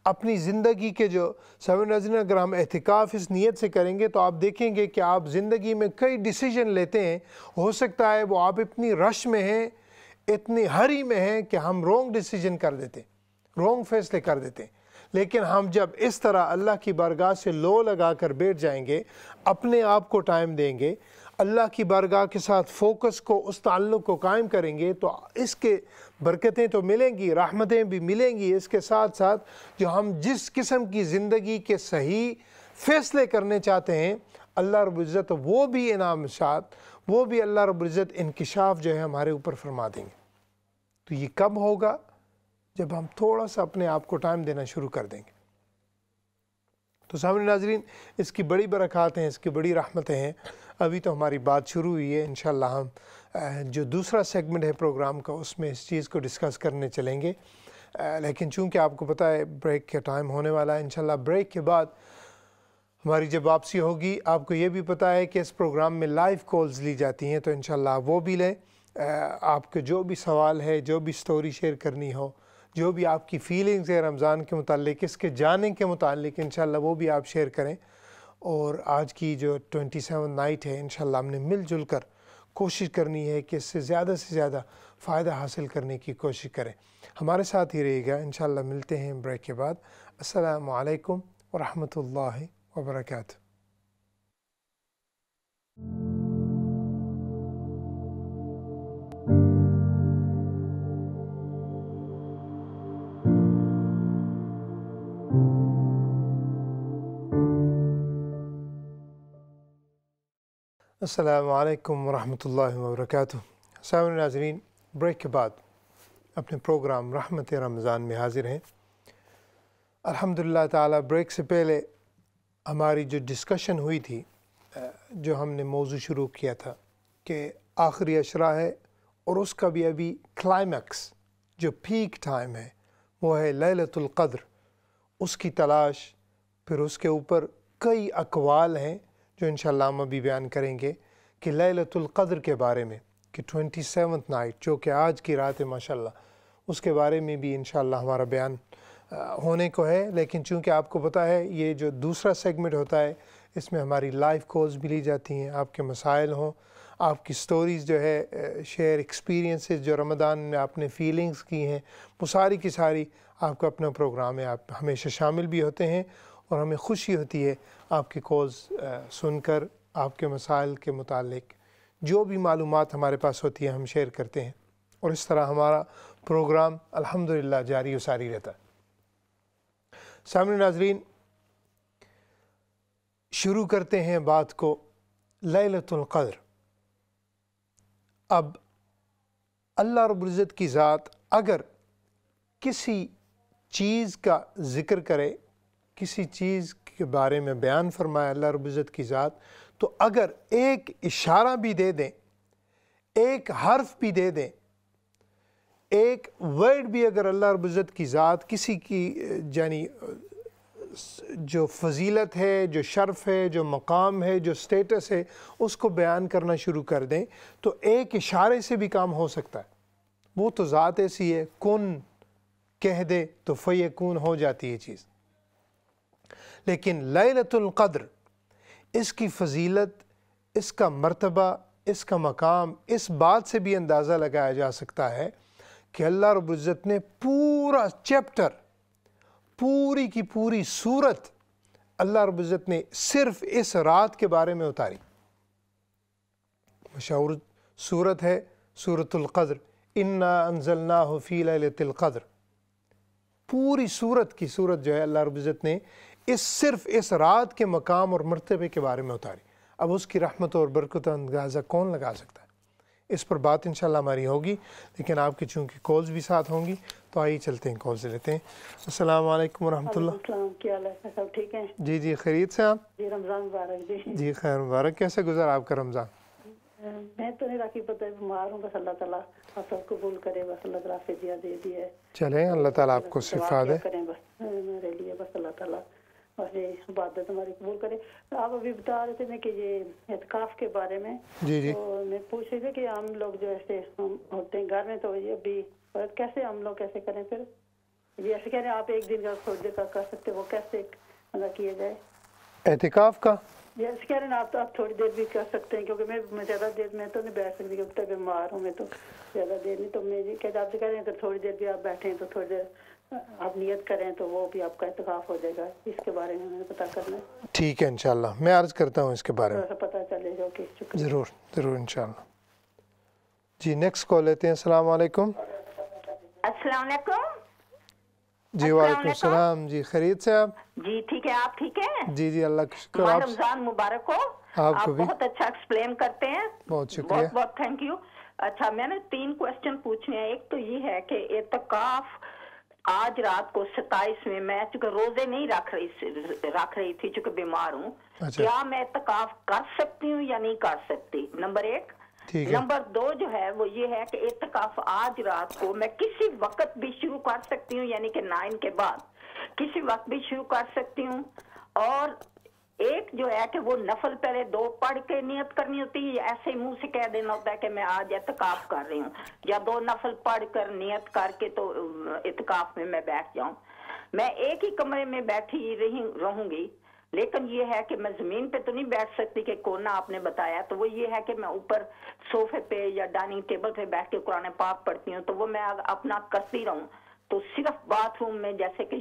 اپنی زندگی کے جو ناظرین، اگر ہم اعتکاف اس نیت سے کریں گے تو آپ دیکھیں گے کہ آپ زندگی میں کئی ڈیسیجن لیتے ہیں، ہو سکتا ہے وہ آپ اتنی رش میں ہیں، اتنی ہری میں ہیں کہ ہم رونگ ڈیسیجن کر دیتے ہیں، رونگ فیصلے کر دیتے ہیں۔ لیکن ہم جب اس طرح اللہ کی بارگاہ سے لو لگا کر بیٹھ جائیں گے، اپنے آپ کو ٹائم دیں گے، اللہ کی بارگاہ کے ساتھ فوکس کو، اس تعلق کو قائم کریں گے، تو اس کے برکتیں تو ملیں گی، رحمتیں بھی ملیں گی۔ اس کے ساتھ ساتھ جو ہم جس قسم کی زندگی کے صحیح فیصلے کرنے چاہتے ہیں، اللہ رب العزت وہ بھی انعامات، وہ بھی اللہ رب العزت انکشاف جو ہے ہمارے اوپر فرما دیں گے۔ تو یہ کب ہوگا؟ جب ہم تھوڑا سا اپنے آپ کو ٹائم دینا شروع کر دیں گے۔ تو سامعین ناظرین، اس کی بڑی برکات ہیں، اس کی بڑی رحمتیں ہیں۔ ابھی تو ہماری بات شروع ہوئی ہے، انشاءاللہ ہم جو دوسرا سیگمنٹ ہے پروگرام کا اس میں اس چیز کو ڈسکس کرنے چلیں گے، لیکن چونکہ آپ کو پتہ ہے بریک کا ٹائم ہونے والا ہے، انشاءاللہ بریک کے بعد ہماری جب واپسی ہوگی، آپ کو یہ بھی پتہ ہے کہ اس پروگرام میں لائیو کالز لی جاتی ہیں، تو انشاءاللہ وہ بھی لیں۔ آپ کے جو بھی سوال ہے، جو بھی سٹوری شیئر کرنی ہو، جو بھی آپ کی فیلنگز ہے رمضان کے متعلق، اس کے جانے کے متعلق، انشاءاللہ وہ بھی آپ شیئر کریں۔ اور آج کی جو 27 نائٹ ہے، انشاءاللہ ہم نے مل جل کر کوشش کرنی ہے کہ اس سے زیادہ فائدہ حاصل کرنے کی کوشش کریں۔ ہمارے ساتھ ہی رہے گا، انشاءاللہ ملتے ہیں بریک کے بعد۔ السلام علیکم ورحمۃ اللہ وبرکاتہ۔ السلام علیکم ورحمۃ اللہ وبرکاتہ۔ سامعین ناظرین، بریک کے بعد اپنے پروگرام رحمت رمضان میں حاضر ہیں۔ الحمدللہ تعالی بریک سے پہلے ہماری جو ڈسکشن ہوئی تھی، جو ہم نے موضوع شروع کیا تھا کہ آخری عشرہ ہے، اور اس کا بھی ابھی کلائمیکس جو پیک ٹائم ہے وہ ہے لیلۃ القدر، اس کی تلاش۔ پھر اس کے اوپر کئی اقوال ہیں جو انشاءاللہ ہم ابھی بیان کریں گے کہ لیلۃ القدر کے بارے میں، کہ 27th نائٹ جو کہ آج کی رات ہے ماشاءاللہ، اس کے بارے میں بھی انشاءاللہ ہمارا بیان ہونے کو ہے۔ لیکن چونکہ آپ کو پتہ ہے یہ جو دوسرا سیگمنٹ ہوتا ہے اس میں ہماری لائف کالز بھی لی جاتی ہیں، آپ کے مسائل ہوں، آپ کی سٹوریز جو ہے شیئر ایکسپیرینسز جو رمضان میں آپ نے فیلنگز کی ہیں، وہ ساری کی ساری آپ کا اپنا پروگرام ہے۔ آپ ہمیشہ شامل بھی ہوتے ہیں اور ہمیں خوشی ہوتی ہے آپ کی کالز سن کر، آپ کے مسائل کے متعلق جو بھی معلومات ہمارے پاس ہوتی ہے ہم شیئر کرتے ہیں، اور اس طرح ہمارا پروگرام الحمدللہ جاری و ساری رہتا ہے۔ سامعین ناظرین، شروع کرتے ہیں بات کو لیلۃ القدر۔ اب اللہ رب العزت کی ذات اگر کسی چیز کا ذکر کرے، کسی چیز کے بارے میں بیان فرمائے اللہ رب العزت کی ذات، تو اگر ایک اشارہ بھی دے دیں، ایک حرف بھی دے دیں، ایک ورڈ بھی اگر اللہ رب العزت کی ذات کسی کی یعنی جو فضیلت ہے، جو شرف ہے، جو مقام ہے، جو سٹیٹس ہے، اس کو بیان کرنا شروع کر دیں تو ایک اشارے سے بھی کام ہو سکتا ہے۔ وہ تو ذات ایسی ہے، کن کہہ دے تو فیکون ہو جاتی ہے چیز۔ لیکن لیلۃ القدر، اس کی فضیلت، اس کا مرتبہ، اس کا مقام، اس بات سے بھی اندازہ لگایا جا سکتا ہے کہ اللہ رب العزت نے پورا چیپٹر، پوری کی پوری سورت اللہ رب العزت نے صرف اس رات کے بارے میں اتاری۔ مشہور سورت ہے سورۃ القدر، انا انزلناہ فی لیلۃ القدر۔ پوری سورت کی صورت جو ہے اللہ رب العزت نے صرف اس رات کے مقام اور مرتبے کے بارے میں اتاری۔ اب اس کی رحمت اور برکت اندازہ کون لگا سکتا ہے؟ اس پر بات انشاءاللہ ہماری ہوگی، لیکن آپ کی چونکہ کالز بھی ساتھ ہوں گی تو آئیے چلتے ہیں، کالز لیتے ہیں۔ السلام علیکم ورحمۃ اللہ۔ السلام، کیا حال ہے؟ سب ٹھیک ہیں؟ جی جی، خیریت سے آپ؟ جی رمضان مبارک جی۔ جی خیر مبارک، کیسے گزرا آپ کا رمضان؟ میں تو نہیں رکھی پتہ، بیمار ہوں، بس اللہ تعالیٰ آپ سب قبول کرے، بس اللہ تعالیٰ فدیہ دے دیے۔ چلیں اللہ تعالیٰ آپ کو شفا دے۔ کریں بس میرے لیے، بس اللہ تعالیٰ اور یہ عبادت ہماری قبول کرے۔ آپ ابھی بتا رہے تھے کہ یہ اعتکاف کے بارے میں، جی جی، تو میں پوچھ رہی تھی کہ ہم لوگ جو ایسے ہوتے ہیں گھر میں، تو یہ ابھی کیسے ہم لوگ کیسے کریں پھر؟ یہ ایسے کہہ رہے ہیں آپ ایک دن کا تھوڑی دیر کا کر سکتے، وہ کیسے ادا کیا جائے؟ اعتکاف کا جیسے کہہ رہے ہیں آپ، تو آپ تھوڑی دیر بھی کر سکتے ہیں، کیونکہ میں زیادہ دیر میں تو نہیں بیٹھ سکتی، کیونکہ بیمار ہوں میں، تو زیادہ دیر نہیں۔ تو میں کہتے آپ سے کہہ رہے ہیں کہ تھوڑی دیر بھی آپ بیٹھیں تو تھوڑی دیر آپ نیت کریں تو وہ بھی آپ کا اعتکاف ہو جائے گا۔ اس کے بارے میں ہمیں پتہ کرنا ہے۔ ٹھیک ہے انشاءاللہ میں عرض کرتا ہوں اس کے بارے میں، تھوڑا سا پتہ چلے گا کہ شکریہ۔ ضرور ضرور انشاءاللہ۔ جی نیکسٹ کال لیتے ہیں۔ السلام علیکم۔ السلام علیکم۔ جی وعلیکم السلام۔ جی خیریت سے آپ؟ جی ٹھیک ہے، آپ ٹھیک ہیں؟ جی جی اللہ کا شکر۔ ماہ آپ رمضان مبارک ہو۔ آپ کو بھی بہت اچھا ایکسپلین کرتے ہیں، بہت شکریہ۔ بہت بہت تھینک یو۔ اچھا، میں نے 3 کوسچن پوچھنے ہیں۔ ایک تو یہ ہے کہ اعتکاف آج رات کو 27 میں چونکہ روزے نہیں رکھ رہی تھی چونکہ بیمار ہوں، کیا میں اعتکاف کر سکتی ہوں یا نہیں کر سکتی؟ نمبر 1۔ نمبر 2 جو ہے وہ یہ ہے کہ اعتکاف آج رات کو میں کسی وقت بھی شروع کر سکتی ہوں، یعنی کہ 9 کے بعد کسی وقت بھی شروع کر سکتی ہوں؟ اور ایک جو ہے کہ وہ نفل پہلے 2 پڑھ کے نیت کرنی ہوتی ہے، یا ایسے منہ سے کہہ دینا ہوتا ہے کہ میں آج اعتکاف کر رہی ہوں، یا 2 نفل پڑھ کر نیت کر کے تو اعتکاف میں بیٹھ جاؤں؟ میں ایک ہی کمرے میں بیٹھی رہوں گی، لیکن یہ ہے کہ میں زمین پہ تو نہیں بیٹھ سکتی کہ کونا آپ نے بتایا، تو وہ یہ ہے کہ میں اوپر صوفے پہ یا ڈائننگ ٹیبل پہ بیٹھ کے قرآن پاک پڑھتی ہوں، تو وہ میں اپنا کرتی رہوں۔ تو صرف باتھ روم میں جیسے کہ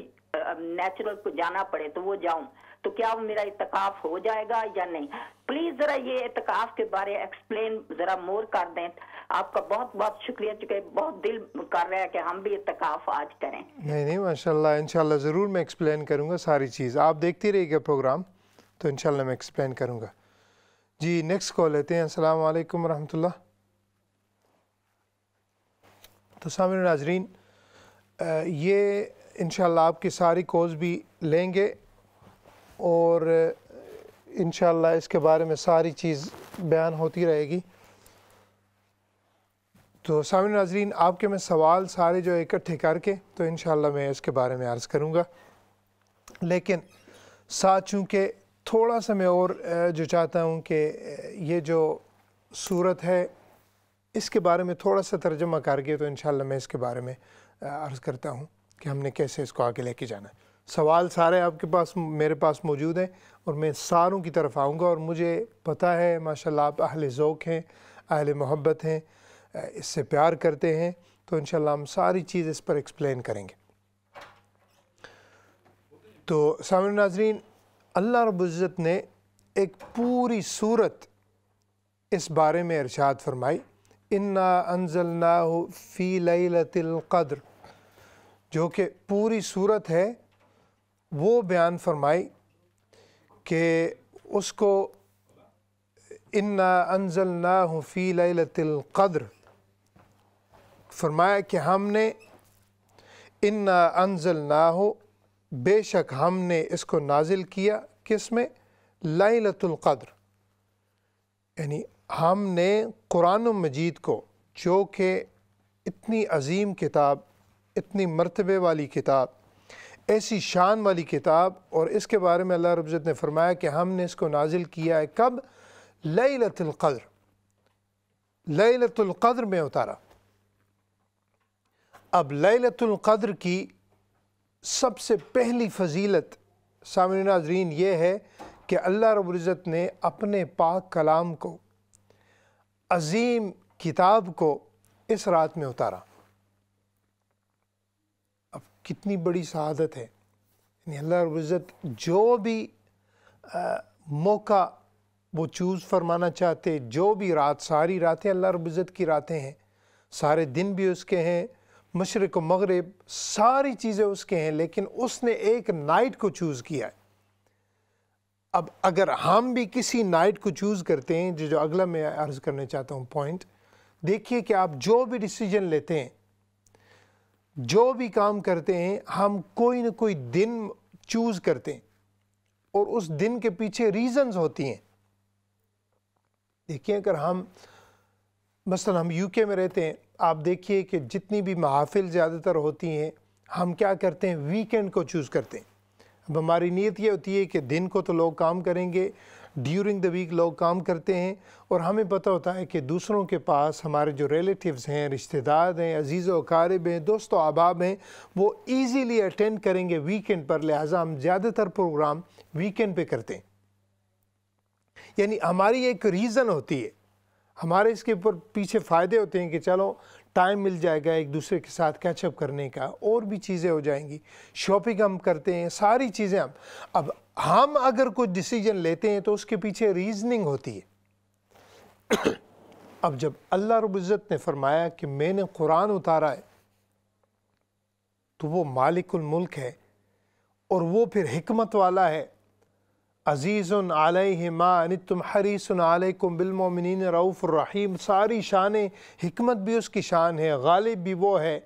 نیچرل کو جانا پڑے تو وہ جاؤں، تو کیا وہ میرا اعتکاف ہو جائے گا یا نہیں؟ پلیز ذرا یہ اعتکاف کے بارے ایکسپلین ذرا مور کر دیں۔ آپ کا بہت بہت شکریہ، چونکہ بہت دل کر رہا ہے کہ ہم بھی اعتکاف آج کریں۔ نہیں ماشاءاللہ انشاءاللہ ضرور میں ایکسپلین کروں گا ساری چیز، آپ دیکھتی رہیے گا پروگرام تو انشاءاللہ میں ایکسپلین کروں گا۔ جی نیکسٹ کال لیتے ہیں۔ السلام علیکم ورحمۃ اللہ۔ تو سامعین ناظرین، یہ انشاءاللہ آپ کی ساری کالز بھی لیں گے اور انشاءاللہ اس کے بارے میں ساری چیز بیان ہوتی رہے گی۔ تو سامعین ناظرین، آپ کے میں سوال سارے جو اکٹھے کر کے تو انشاءاللہ میں اس کے بارے میں عرض کروں گا، لیکن ساتھ چونکہ تھوڑا سا میں اور جو چاہتا ہوں کہ یہ جو صورت ہے اس کے بارے میں تھوڑا سا ترجمہ کر کے تو انشاءاللہ میں اس کے بارے میں عرض کرتا ہوں کہ ہم نے کیسے اس کو آگے لے کے جانا ہے۔ سوال سارے آپ کے پاس میرے پاس موجود ہیں اور میں ساروں کی طرف آؤں گا، اور مجھے پتہ ہے ماشاءاللہ آپ اہل ذوق ہیں، اہل محبت ہیں، اس سے پیار کرتے ہیں، تو انشاءاللہ ہم ساری چیز اس پر ایکسپلین کریں گے۔ تو سامعین ناظرین، اللہ رب العزت نے ایک پوری صورت اس بارے میں ارشاد فرمائی، انا انزلناہ فی لیلۃ القدر، جو کہ پوری صورت ہے وہ بیان فرمائی کہ اس کو انا انزلناہ فی لیلۃ القدر فرمایا کہ ہم نے انا انزلناہ، بے شک ہم نے اس کو نازل کیا، کس میں؟ لیلۃ القدر، یعنی ہم نے قرآن مجید کو، جو کہ اتنی عظیم کتاب، اتنی مرتبے والی کتاب، ایسی شان والی کتاب، اور اس کے بارے میں اللہ رب العزت نے فرمایا کہ ہم نے اس کو نازل کیا ہے کب؟ لیلۃ القدر، لیلۃ القدر میں اتارا۔ اب لیلۃ القدر کی سب سے پہلی فضیلت سامعین ناظرین یہ ہے کہ اللہ رب العزت نے اپنے پاک کلام کو، عظیم کتاب کو اس رات میں اتارا۔ اب کتنی بڑی سعادت ہے، یعنی اللہ رب العزت جو بھی موقع وہ چوز فرمانا چاہتے، جو بھی رات، ساری راتیں اللہ رب العزت کی راتیں ہیں، سارے دن بھی اس کے ہیں، مشرق و مغرب ساری چیزیں اس کے ہیں، لیکن اس نے ایک نائٹ کو چوز کیا ہے۔ اب اگر ہم بھی کسی نائٹ کو چوز کرتے ہیں، جو اگلا میں عرض کرنا چاہتا ہوں پوائنٹ، دیکھیے کہ آپ جو بھی ڈیسیجن لیتے ہیں، جو بھی کام کرتے ہیں، ہم کوئی نہ کوئی دن چوز کرتے ہیں اور اس دن کے پیچھے ریزنز ہوتی ہیں۔ دیکھیے اگر ہم مثلا ہم یو کے میں رہتے ہیں، آپ دیکھیے کہ جتنی بھی محافل زیادہ تر ہوتی ہیں، ہم کیا کرتے ہیں؟ ویکینڈ کو چوز کرتے ہیں۔ اب ہماری نیت یہ ہوتی ہے کہ دن کو تو لوگ کام کریں گے، ڈیورنگ دا ویک لوگ کام کرتے ہیں، اور ہمیں پتہ ہوتا ہے کہ دوسروں کے پاس ہمارے جو ریلیٹیوز ہیں، رشتہ دار ہیں، عزیز و اقارب ہیں، دوست و احباب ہیں، وہ ایزیلی اٹینڈ کریں گے ویکینڈ پر، لہٰذا ہم زیادہ تر پروگرام ویکینڈ پہ کرتے ہیں۔ یعنی ہماری ایک ریزن ہوتی ہے، ہمارے اس کے اوپر پیچھے فائدے ہوتے ہیں کہ چلو ٹائم مل جائے گا ایک دوسرے کے ساتھ کیچ اپ کرنے کا، اور بھی چیزیں ہو جائیں گی، شاپنگ ہم کرتے ہیں، ساری چیزیں اب ہم اگر کوئی ڈیسیجن لیتے ہیں تو اس کے پیچھے ریزننگ ہوتی ہے۔ اب جب اللہ رب العزت نے فرمایا کہ میں نے قرآن اتارا ہے، تو وہ مالک الملک ہے، اور وہ پھر حکمت والا ہے، عزیز علیہ ما عنتم حریص علیکم بالمؤمنین رؤوف الرحیم، ساری شانیں، حکمت بھی اس کی شان ہے، غالب بھی وہ ہے،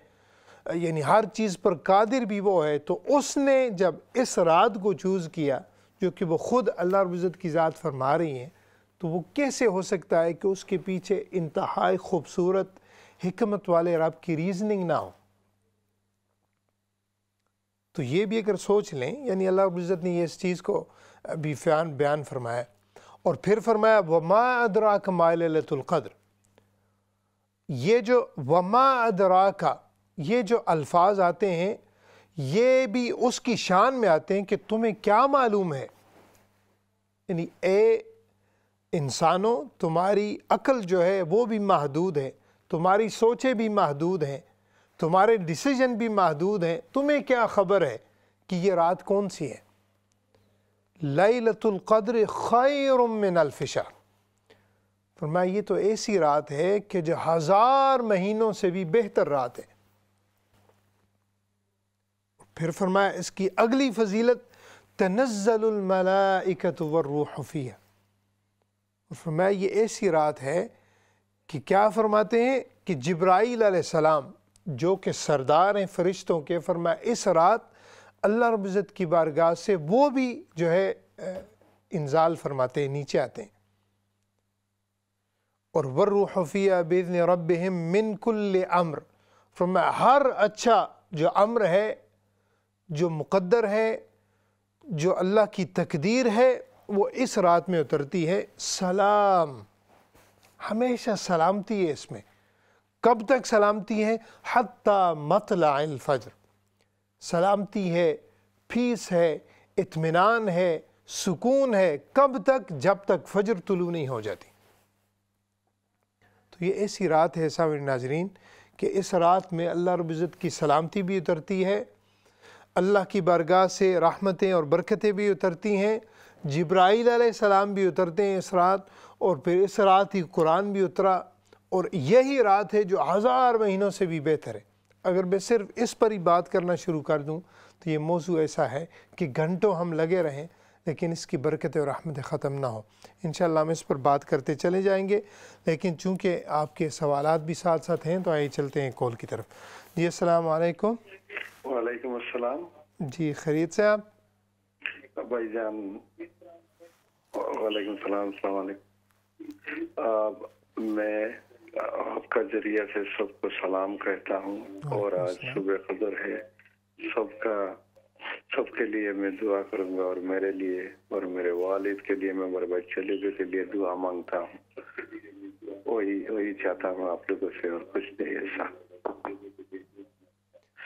یعنی ہر چیز پر قادر بھی وہ ہے۔ تو اس نے جب اس رات کو چوز کیا، جو کہ وہ خود اللہ رب العزت کی ذات فرما رہی ہیں، تو وہ کیسے ہو سکتا ہے کہ اس کے پیچھے انتہائی خوبصورت حکمت والے رب کی ریزننگ نہ ہو؟ تو یہ بھی اگر سوچ لیں، یعنی اللہ رب العزت نے اس چیز کو بھی بیان فرمایا، اور پھر فرمایا وما ادراک ما لیلۃ القدر۔ یہ جو وما ادراک، یہ جو الفاظ آتے ہیں، یہ بھی اس کی شان میں آتے ہیں کہ تمہیں کیا معلوم ہے، یعنی اے انسانوں، تمہاری عقل جو ہے وہ بھی محدود ہے، تمہاری سوچیں بھی محدود ہیں، تمہارے ڈیسیجن بھی محدود ہیں، تمہیں کیا خبر ہے کہ یہ رات کون سی ہے؟ لیلۃ القدر خیر من الف شہر، فرمایا یہ تو ایسی رات ہے کہ جو 1000 مہینوں سے بھی بہتر رات ہے۔ پھر فرمایا اس کی اگلی فضیلت تنزل الملائکۃ والروح فیہا، اور فرمایا یہ ایسی رات ہے کہ کیا فرماتے ہیں کہ جبرائیل علیہ السلام جو کہ سردار ہیں فرشتوں کے، فرمایا اس رات اللہ رب العزت کی بارگاہ سے وہ بھی جو ہے انزال فرماتے ہیں، نیچے آتے ہیں، اور وَالرُّوحُ فِيهَا بِإِذْنِ رَبِّهِم مِّن كُلِّ أَمْرٍ، فرمایا ہر اچھا جو امر ہے، جو مقدر ہے، جو اللہ کی تقدیر ہے، وہ اس رات میں اترتی ہے۔ سلام، ہمیشہ سلامتی ہے اس میں۔ کب تک سلامتی ہے؟ حتیٰ مطلع الفجر، سلامتی ہے، پیس ہے، اطمینان ہے، سکون ہے۔ کب تک؟ جب تک فجر طلوع نہیں ہو جاتی۔ تو یہ ایسی رات ہے سامعین ناظرین کہ اس رات میں اللہ رب العزت کی سلامتی بھی اترتی ہے، اللہ کی بارگاہ سے رحمتیں اور برکتیں بھی اترتی ہیں، جبرائیل علیہ السلام بھی اترتے ہیں اس رات، اور پھر اس رات ہی قرآن بھی اترا، اور یہی رات ہے جو 1000 مہینوں سے بھی بہتر ہے۔ اگر میں صرف اس پر ہی بات کرنا شروع کر دوں تو یہ موضوع ایسا ہے کہ گھنٹوں ہم لگے رہیں لیکن اس کی برکتیں اور رحمتیں ختم نہ ہو۔ انشاءاللہ ہم اس پر بات کرتے چلے جائیں گے، لیکن چونکہ آپ کے سوالات بھی ساتھ ساتھ ہیں تو آئیے چلتے ہیں کال کی طرف۔ جی السلام علیکم۔ وعلیکم السلام۔ جی خیریت سے آپ؟ بھائی جان وعلیکم السلام، السلام علیکم۔ میں آپ کا ذریعہ سے سب کو سلام کہتا ہوں، اور آج صبح قدر ہے، سب کے لیے میں دعا کروں گا، اور میرے لیے اور میرے والد کے لیے، میں میرے بچے لوگوں کے لیے دعا مانگتا ہوں۔ وہی چاہتا ہوں آپ لوگوں سے، اور کچھ نہیں ایسا۔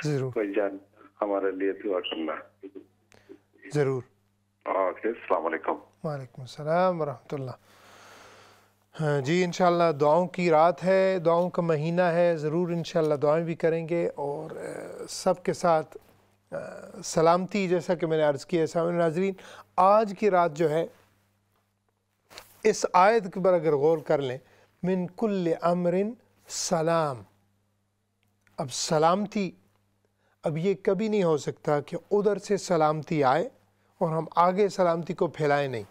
ضرور بھائی جان ہمارے لیے دعا کرنا ضرور۔ اوکے، السلام علیکم۔ وعلیکم السلام ورحمۃ اللہ۔ جی انشاءاللہ دعاؤں کی رات ہے، دعاؤں کا مہینہ ہے، ضرور انشاءاللہ دعائیں بھی کریں گے، اور سب کے ساتھ سلامتی، جیسا کہ میں نے عرض کیا۔ سامعین ناظرین، آج کی رات جو ہے اس آیت کے پر اگر غور کر لیں، من کل امر سلام، اب سلامتی، اب یہ کبھی نہیں ہو سکتا کہ ادھر سے سلامتی آئے اور ہم آگے سلامتی کو پھیلائیں نہیں،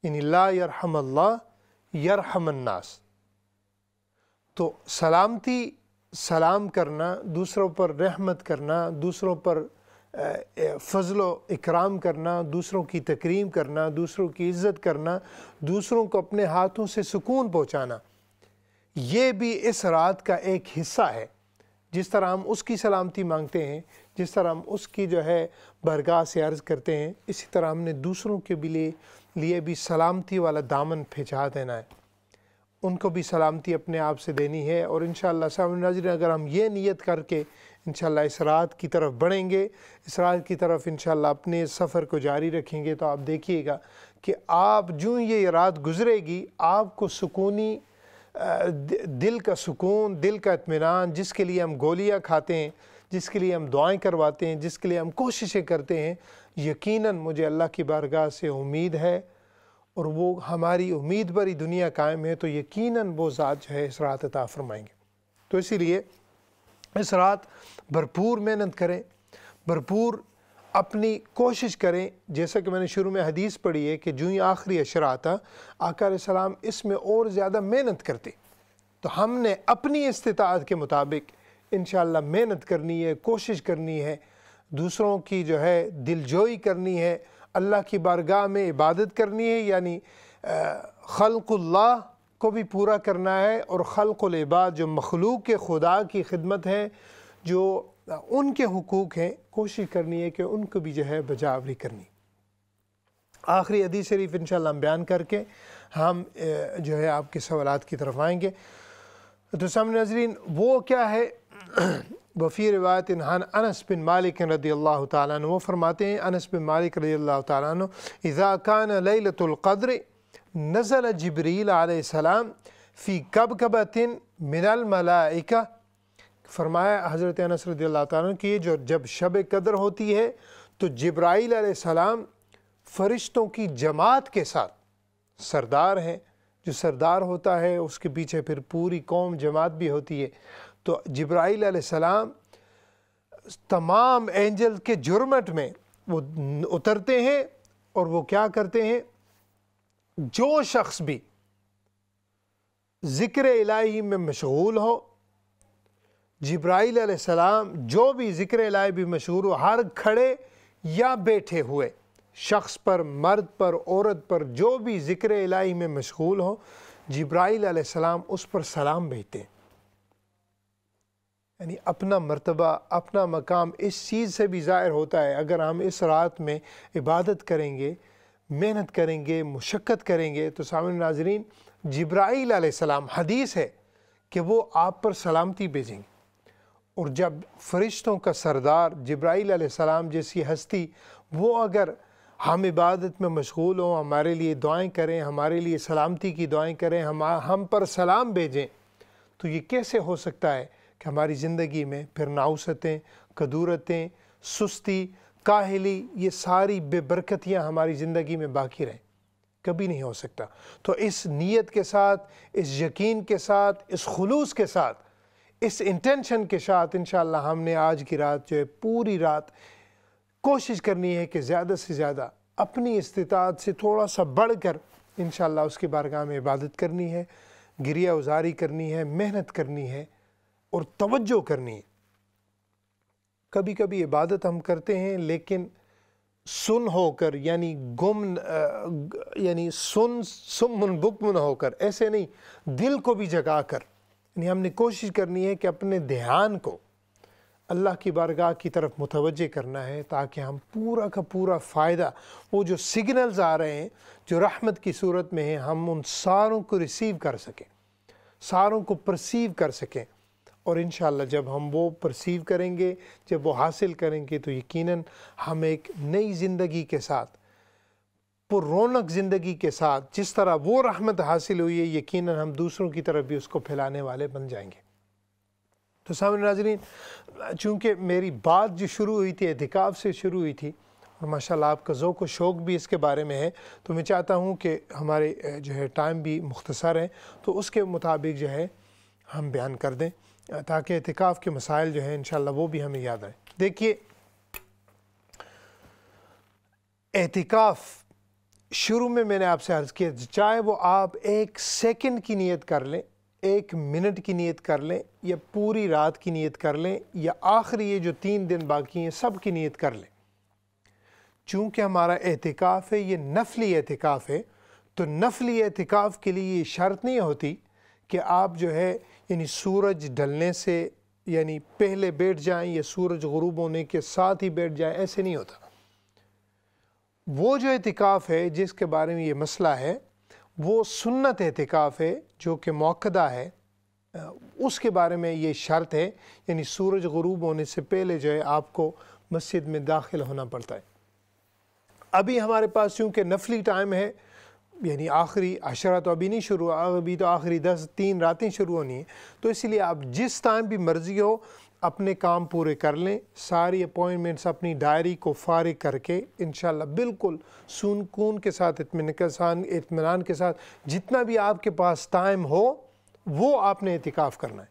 یعنی لا یرحم اللہ یرحم الناس۔ تو سلامتی، سلام کرنا، دوسروں پر رحمت کرنا، دوسروں پر فضل و اکرام کرنا، دوسروں کی تکریم کرنا، دوسروں کی عزت کرنا، دوسروں کو اپنے ہاتھوں سے سکون پہنچانا، یہ بھی اس رات کا ایک حصہ ہے۔ جس طرح ہم اس کی سلامتی مانگتے ہیں، جس طرح ہم اس کی جو ہے بارگاہ سے عرض کرتے ہیں، اسی طرح ہم نے دوسروں کے لیے بھی سلامتی والا دامن پھیلا دینا ہے، ان کو بھی سلامتی اپنے آپ سے دینی ہے۔ اور انشاءاللہ سامعین ناظرین، اگر ہم یہ نیت کر کے انشاءاللہ اس رات کی طرف بڑھیں گے، اس رات کی طرف انشاءاللہ اپنے سفر کو جاری رکھیں گے، تو آپ دیکھیے گا کہ آپ جو یہ رات گزرے گی، آپ کو سکونی دل کا سکون، دل کا اطمینان، جس کے لیے ہم گولیاں کھاتے ہیں، جس کے لیے ہم دعائیں کرواتے ہیں، جس کے لیے ہم کوششیں کرتے ہیں، یقیناً مجھے اللہ کی بارگاہ سے امید ہے، اور وہ ہماری امید پر ہی دنیا قائم ہے، تو یقیناً وہ ذات جو ہے اس رات عطا فرمائیں گے۔ تو اسی لیے اس رات بھرپور محنت کریں، بھرپور اپنی کوشش کریں۔ جیسا کہ میں نے شروع میں حدیث پڑھی ہے کہ جو ہی آخری عشرہ آتا، آقا علیہ السلام اس میں اور زیادہ محنت کرتے، تو ہم نے اپنی استطاعت کے مطابق انشاءاللہ محنت کرنی ہے، کوشش کرنی ہے، دوسروں کی جو ہے دلجوئی کرنی ہے، اللہ کی بارگاہ میں عبادت کرنی ہے، یعنی خلق اللہ کو بھی پورا کرنا ہے، اور خلق العباد جو مخلوق کے خدا کی خدمت ہے، جو ان کے حقوق ہیں، کوشش کرنی ہے کہ ان کو بھی جو ہے بجاوری کرنی۔ آخری حدیث شریف انشاءاللہ ہم بیان کر کے ہم جو ہے آپ کے سوالات کی طرف آئیں گے۔ تو سامعین ناظرین، وہ کیا ہے؟ وفی روایت انس بن مالک رضی اللہ تعالیٰ عنہ، وہ فرماتے ہیں، انس بن مالک رضی اللہ تعالیٰ عنہ، اذا کان لیلۃ القدر نزل جبریل علیہ السلام فی کبکبۃ من الملائکہ، فرمایا حضرت انس رضی اللہ تعالیٰ عنہ کہ جب شب قدر ہوتی ہے تو جبرائیل علیہ السلام فرشتوں کی جماعت کے ساتھ، سردار ہیں، جو سردار ہوتا ہے اس کے پیچھے پھر پوری قوم جماعت بھی ہوتی ہے، تو جبرائیل علیہ السلام تمام اینجل کے جرمٹ میں وہ اترتے ہیں، اور وہ کیا کرتے ہیں؟ جو شخص بھی ذکر الہی میں مشغول ہو، جبرائیل علیہ السلام جو بھی ذکر الہی بھی مشغول ہو، ہر کھڑے یا بیٹھے ہوئے شخص پر، مرد پر، عورت پر، جو بھی ذکر الہی میں مشغول ہو، جبرائیل علیہ السلام اس پر سلام بھیجتے ہیں. یعنی اپنا مرتبہ، اپنا مقام اس چیز سے بھی ظاہر ہوتا ہے. اگر ہم اس رات میں عبادت کریں گے، محنت کریں گے، مشقت کریں گے، تو سامعین ناظرین جبرائیل علیہ السلام حدیث ہے کہ وہ آپ پر سلامتی بھیجیں گے. اور جب فرشتوں کا سردار جبرائیل علیہ السلام جیسی ہستی وہ اگر ہم عبادت میں مشغول ہوں، ہمارے لیے دعائیں کریں، ہمارے لیے سلامتی کی دعائیں کریں، ہم پر سلام بھیجیں، تو یہ کیسے ہو سکتا ہے کہ ہماری زندگی میں پھر ناؤستیں، کدورتیں، سستی، کاہلی، یہ ساری بے برکتیاں ہماری زندگی میں باقی رہیں؟ کبھی نہیں ہو سکتا. تو اس نیت کے ساتھ، اس یقین کے ساتھ، اس خلوص کے ساتھ، اس انٹینشن کے ساتھ انشاءاللہ ہم نے آج کی رات جو ہے پوری رات کوشش کرنی ہے کہ زیادہ سے زیادہ اپنی استطاعت سے تھوڑا سا بڑھ کر انشاءاللہ اس کی بارگاہ میں عبادت کرنی ہے، گریہ ازاری کرنی ہے، محنت کرنی ہے اور توجہ کرنی ہے. کبھی کبھی عبادت ہم کرتے ہیں لیکن سن ہو کر، یعنی یعنی سمن بکمن ہو کر، ایسے نہیں، دل کو بھی جگا کر. یعنی ہم نے کوشش کرنی ہے کہ اپنے دھیان کو اللہ کی بارگاہ کی طرف متوجہ کرنا ہے تاکہ ہم پورا کا پورا فائدہ، وہ جو سگنلز آ رہے ہیں جو رحمت کی صورت میں ہیں، ہم ان ساروں کو ریسیو کر سکیں، ساروں کو پرسیو کر سکیں. اور انشاءاللہ جب ہم وہ پرسیو کریں گے، جب وہ حاصل کریں گے، تو یقیناً ہم ایک نئی زندگی کے ساتھ، پر رونق زندگی کے ساتھ، جس طرح وہ رحمت حاصل ہوئی ہے، یقیناً ہم دوسروں کی طرف بھی اس کو پھیلانے والے بن جائیں گے. تو سامعین ناظرین، چونکہ میری بات جو شروع ہوئی تھی اعتکاف سے شروع ہوئی تھی، اور ماشاءاللہ آپ کا ذوق و شوق بھی اس کے بارے میں ہے، تو میں چاہتا ہوں کہ ہمارے جو ہے ٹائم بھی مختصر ہے، تو اس کے مطابق جو ہے ہم بیان کر دیں تاکہ اعتکاف کے مسائل جو ہیں انشاءاللہ وہ بھی ہمیں یاد آئیں. دیکھیے، اعتکاف شروع میں نے آپ سے عرض کیا، چاہے وہ آپ 1 سیکنڈ کی نیت کر لیں، 1 منٹ کی نیت کر لیں، یا پوری رات کی نیت کر لیں، یا آخری یہ جو 3 دن باقی ہیں سب کی نیت کر لیں. چونکہ ہمارا اعتکاف ہے، یہ نفلی اعتکاف ہے، تو نفلی اعتکاف کے لیے یہ شرط نہیں ہوتی کہ آپ جو ہے یعنی سورج ڈھلنے سے یعنی پہلے بیٹھ جائیں یا سورج غروب ہونے کے ساتھ ہی بیٹھ جائیں، ایسے نہیں ہوتا. وہ جو اعتکاف ہے جس کے بارے میں یہ مسئلہ ہے، وہ سنت اعتکاف ہے جو کہ موقدہ ہے. اس کے بارے میں یہ شرط ہے، یعنی سورج غروب ہونے سے پہلے جو ہے آپ کو مسجد میں داخل ہونا پڑتا ہے. ابھی ہمارے پاس چونکہ نفلی ٹائم ہے، یعنی آخری عشرہ تو ابھی نہیں شروع، ابھی تو آخری 3 راتیں شروع ہونی ہیں، تو اس لیے آپ جس ٹائم بھی مرضی ہو اپنے کام پورے کر لیں. ساری اپوائنٹمنٹس اپنی ڈائری کو فارغ کر کے انشاءاللہ بالکل سکون کے ساتھ، اطمینان کے ساتھ جتنا بھی آپ کے پاس ٹائم ہو وہ آپ نے اعتکاف کرنا ہے.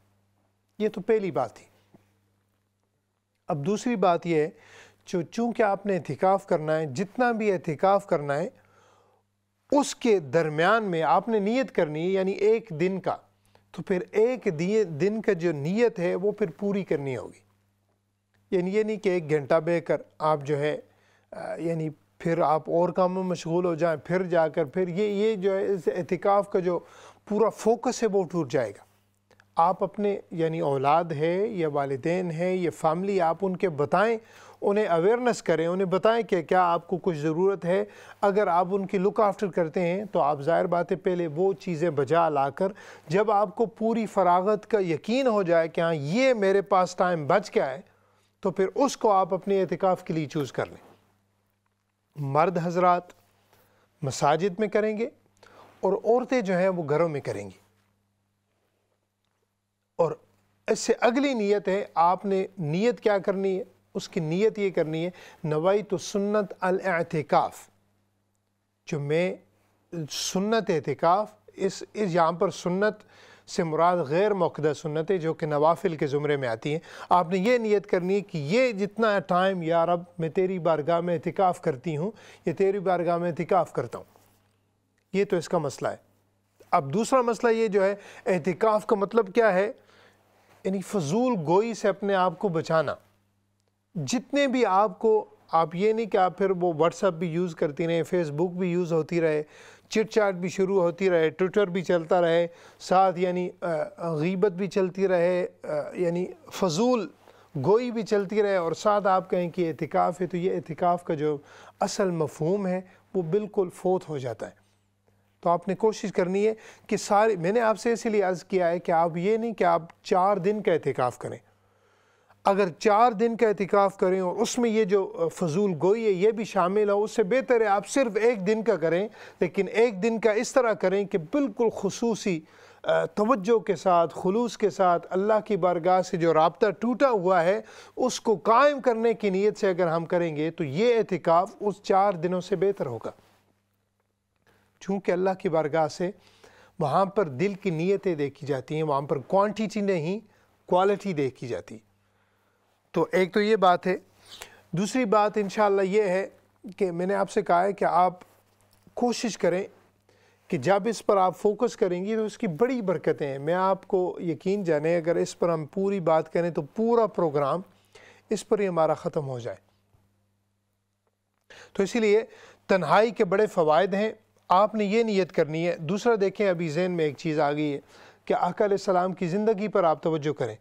یہ تو پہلی بات تھی. اب دوسری بات یہ ہے، چونکہ آپ نے اعتکاف کرنا ہے، جتنا بھی اعتکاف کرنا ہے اس کے درمیان میں آپ نے نیت کرنی ہے، یعنی 1 دن کا، تو پھر 1 دن کا جو نیت ہے وہ پھر پوری کرنی ہوگی. یعنی یہ نہیں کہ 1 گھنٹہ بیٹھ کر آپ جو ہے یعنی پھر آپ اور کاموں میں مشغول ہو جائیں، پھر جا کر پھر یہ جو ہے اس اعتکاف کا جو پورا فوکس ہے وہ ٹوٹ جائے گا. آپ اپنے یعنی اولاد ہے یا والدین ہے یا فیملی، آپ ان کے بتائیں، انہیں اویئرنس کریں، انہیں بتائیں کہ کیا آپ کو کچھ ضرورت ہے. اگر آپ ان کی لک آفٹر کرتے ہیں تو آپ ظاہر بات ہے پہلے وہ چیزیں بجا لا کر، جب آپ کو پوری فراغت کا یقین ہو جائے کہ ہاں یہ میرے پاس ٹائم بچ گیا ہے، تو پھر اس کو آپ اپنے اعتکاف کے لیے چوز کر لیں. مرد حضرات مساجد میں کریں گے اور عورتیں جو ہیں وہ گھروں میں کریں گی. اور اس سے اگلی نیت ہے، آپ نے نیت کیا کرنی ہے؟ اس کی نیت یہ کرنی ہے، نویت سنت الاعتکاف. جو میں سنت اعتکاف، اس یہاں پر سنت سے مراد غیر موقدہ سنت ہے جو کہ نوافل کے زمرے میں آتی ہیں. آپ نے یہ نیت کرنی ہے کہ یہ جتنا ٹائم یا رب میں تیری بارگاہ میں اعتکاف کرتی ہوں، یہ تیری بارگاہ میں اعتکاف کرتا ہوں. یہ تو اس کا مسئلہ ہے. اب دوسرا مسئلہ یہ جو ہے، اعتکاف کا مطلب کیا ہے؟ یعنی فضول گوئی سے اپنے آپ کو بچانا. جتنے بھی آپ کو، آپ یہ نہیں کہ آپ پھر وہ واٹس ایپ بھی یوز کرتی رہیں، فیس بک بھی یوز ہوتی رہے، چٹ چاٹ بھی شروع ہوتی رہے، ٹویٹر بھی چلتا رہے، ساتھ یعنی غیبت بھی چلتی رہے، یعنی فضول گوئی بھی چلتی رہے، اور ساتھ آپ کہیں کہ اعتکاف ہے، تو یہ اعتکاف کا جو اصل مفہوم ہے وہ بالکل فوت ہو جاتا ہے۔ تو آپ نے کوشش کرنی ہے کہ میں نے آپ سے اسی لیے عرض کیا ہے کہ آپ یہ نہیں کہ آپ 4 دن کا اعتکاف کریں، اگر 4 دن کا اعتکاف کریں اور اس میں یہ جو فضول گوئی ہے یہ بھی شامل ہو، اس سے بہتر ہے آپ صرف 1 دن کا کریں، لیکن 1 دن کا اس طرح کریں کہ بالکل خصوصی توجہ کے ساتھ، خلوص کے ساتھ اللہ کی بارگاہ سے جو رابطہ ٹوٹا ہوا ہے اس کو قائم کرنے کی نیت سے اگر ہم کریں گے تو یہ اعتکاف اس 4 دنوں سے بہتر ہوگا، چونکہ اللہ کی بارگاہ سے وہاں پر دل کی نیتیں دیکھی جاتی ہیں، وہاں پر کوانٹیٹی نہیں کوالٹی دیکھی جاتی۔ تو ایک تو یہ بات ہے۔ دوسری بات انشاءاللہ یہ ہے کہ میں نے آپ سے کہا ہے کہ آپ کوشش کریں کہ جب اس پر آپ فوکس کریں گی تو اس کی بڑی برکتیں ہیں۔ میں آپ کو یقین جانے اگر اس پر ہم پوری بات کریں تو پورا پروگرام اس پر ہی ہمارا ختم ہو جائے۔ تو اسی لیے تنہائی کے بڑے فوائد ہیں، آپ نے یہ نیت کرنی ہے۔ دوسرا دیکھیں، ابھی ذہن میں ایک چیز آ گئی ہے کہ آقا علیہ السلام کی زندگی پر آپ توجہ کریں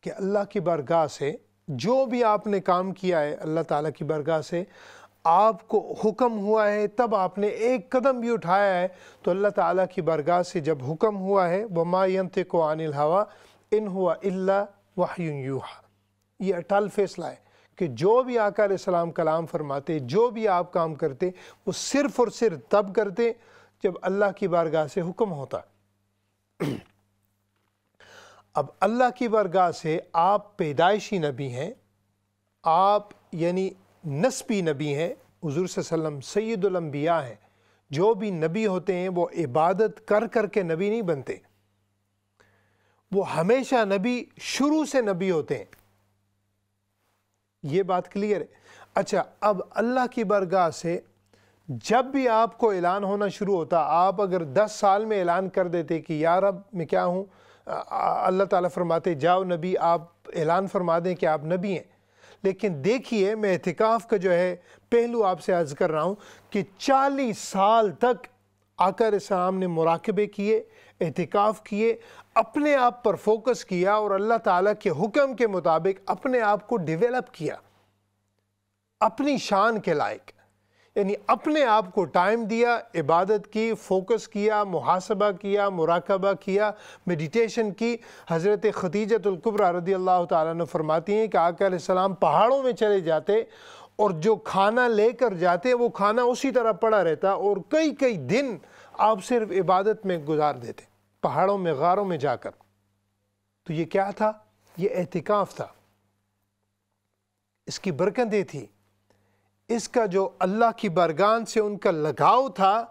کہ اللہ کی بارگاہ سے جو بھی آپ نے کام کیا ہے، اللہ تعالیٰ کی بارگاہ سے آپ کو حکم ہوا ہے، تب آپ نے ایک قدم بھی اٹھایا ہے تو اللہ تعالیٰ کی بارگاہ سے جب حکم ہوا ہے وَمَا يَنْتِقُ عَنِ الْهَوَىٰ إِنْ هُوَ إِلَّا وَحْيٌ يُوحَىٰ، یہ اٹل فیصلہ ہے کہ جو بھی آقا علیہ السلام کلام فرماتے، جو بھی آپ کام کرتے، وہ صرف اور صرف تب کرتے جب اللہ کی بارگاہ سے حکم ہوتا۔ اب اللہ کی بارگاہ سے آپ پیدائشی نبی ہیں، آپ یعنی نسبی نبی ہیں، حضور صلی اللہ علیہ وسلم سید الانبیاء ہیں۔ جو بھی نبی ہوتے ہیں وہ عبادت کر کر کے نبی نہیں بنتے، وہ ہمیشہ نبی، شروع سے نبی ہوتے ہیں، یہ بات کلیئر ہے۔ اچھا، اب اللہ کی بارگاہ سے جب بھی آپ کو اعلان ہونا شروع ہوتا، آپ اگر 10 سال میں اعلان کر دیتے کہ یا رب میں کیا ہوں، اللہ تعالیٰ فرماتے جاؤ نبی، آپ اعلان فرما دیں کہ آپ نبی ہیں۔ لیکن دیکھیے، میں اعتکاف کا جو ہے پہلو آپ سے عرض کر رہا ہوں کہ 40 سال تک آقا علیہ السلام نے مراقبے کیے، اعتکاف کیے، اپنے آپ پر فوکس کیا اور اللہ تعالیٰ کے حکم کے مطابق اپنے آپ کو ڈیولپ کیا اپنی شان کے لائق، یعنی اپنے آپ کو ٹائم دیا، عبادت کی، فوکس کیا، محاسبہ کیا، مراقبہ کیا، میڈیٹیشن کی۔ حضرت خدیجہ الکبریٰ رضی اللہ تعالیٰ عنہ فرماتی ہیں کہ آقا علیہ السلام پہاڑوں میں چلے جاتے اور جو کھانا لے کر جاتے وہ کھانا اسی طرح پڑا رہتا، اور کئی کئی دن آپ صرف عبادت میں گزار دیتے، پہاڑوں میں، غاروں میں جا کر۔ تو یہ کیا تھا؟ یہ اعتکاف تھا، اس کی برکتیں تھی، اس کا جو اللہ کی بارگاہ سے ان کا لگاؤ تھا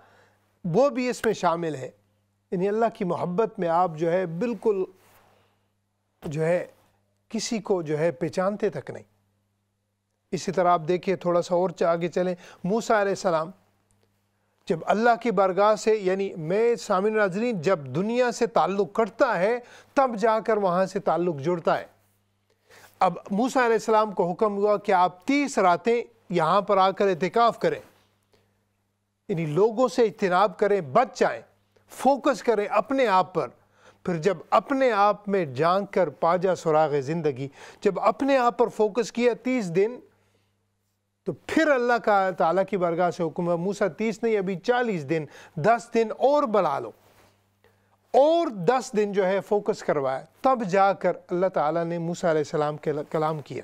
وہ بھی اس میں شامل ہے، یعنی اللہ کی محبت میں آپ جو ہے بالکل جو ہے کسی کو جو ہے پہچانتے تک نہیں۔ اسی طرح آپ دیکھیں، تھوڑا سا اور آگے چلیں، موسیٰ علیہ السلام جب اللہ کی بارگاہ سے، یعنی میں سامعین ناظرین، جب دنیا سے تعلق کٹتا ہے تب جا کر وہاں سے تعلق جڑتا ہے۔ اب موسیٰ علیہ السلام کو حکم ہوا کہ آپ 30 راتیں یہاں پر آ کر اعتکاف کریں، یعنی لوگوں سے اجتناب کریں، بچ جائیں، فوکس کریں اپنے آپ پر۔ پھر جب اپنے آپ میں جھانک کر پاجا سراغ زندگی، جب اپنے آپ پر فوکس کیا 30 دن، تو پھر اللہ کا تعالیٰ کی بارگاہ سے حکم ہے موسیٰ 30 نہیں، ابھی 40 دن، 10 دن اور بڑھا لو، اور 10 دن جو ہے فوکس کروایا، تب جا کر اللہ تعالیٰ نے موسیٰ علیہ السلام کے کلام کیا۔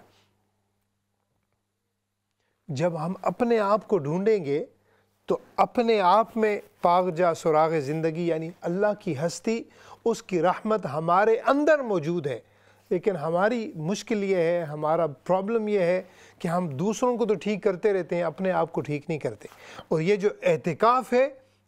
جب ہم اپنے آپ کو ڈھونڈیں گے تو اپنے آپ میں پاک جا سراغ زندگی، یعنی اللہ کی ہستی، اس کی رحمت ہمارے اندر موجود ہے۔ لیکن ہماری مشکل یہ ہے، ہمارا پرابلم یہ ہے کہ ہم دوسروں کو تو ٹھیک کرتے رہتے ہیں، اپنے آپ کو ٹھیک نہیں کرتے۔ اور یہ جو اعتکاف ہے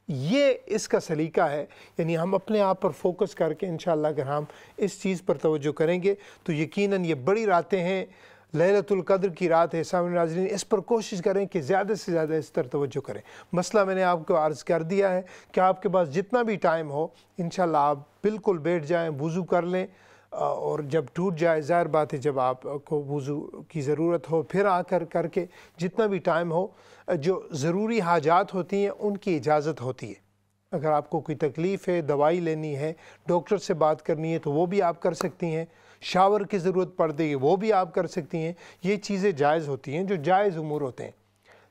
یہ اس کا سلیقہ ہے، یعنی ہم اپنے آپ پر فوکس کر کے انشاءاللہ اگر ہم اس چیز پر توجہ کریں گے تو یقیناً یہ بڑی راتیں ہیں، لیلۃ القدر کی رات ہے۔ سامعین ناظرین، اس پر کوشش کریں کہ زیادہ سے زیادہ اس پر توجہ کریں۔ مسئلہ میں نے آپ کو عرض کر دیا ہے کہ آپ کے پاس جتنا بھی ٹائم ہو انشاءاللہ آپ بالکل بیٹھ جائیں، وضو کر لیں، اور جب ٹوٹ جائے ظاہر بات ہے جب آپ کو وضو کی ضرورت ہو پھر آ کر کے جتنا بھی ٹائم ہو جو ضروری حاجات ہوتی ہیں ان کی اجازت ہوتی ہے۔ اگر آپ کو کوئی تکلیف ہے، دوائی لینی ہے، ڈاکٹر سے بات کرنی ہے تو وہ بھی آپ کر سکتی ہیں، شاور کی ضرورت پڑ دے گی وہ بھی آپ کر سکتی ہیں، یہ چیزیں جائز ہوتی ہیں جو جائز امور ہوتے ہیں،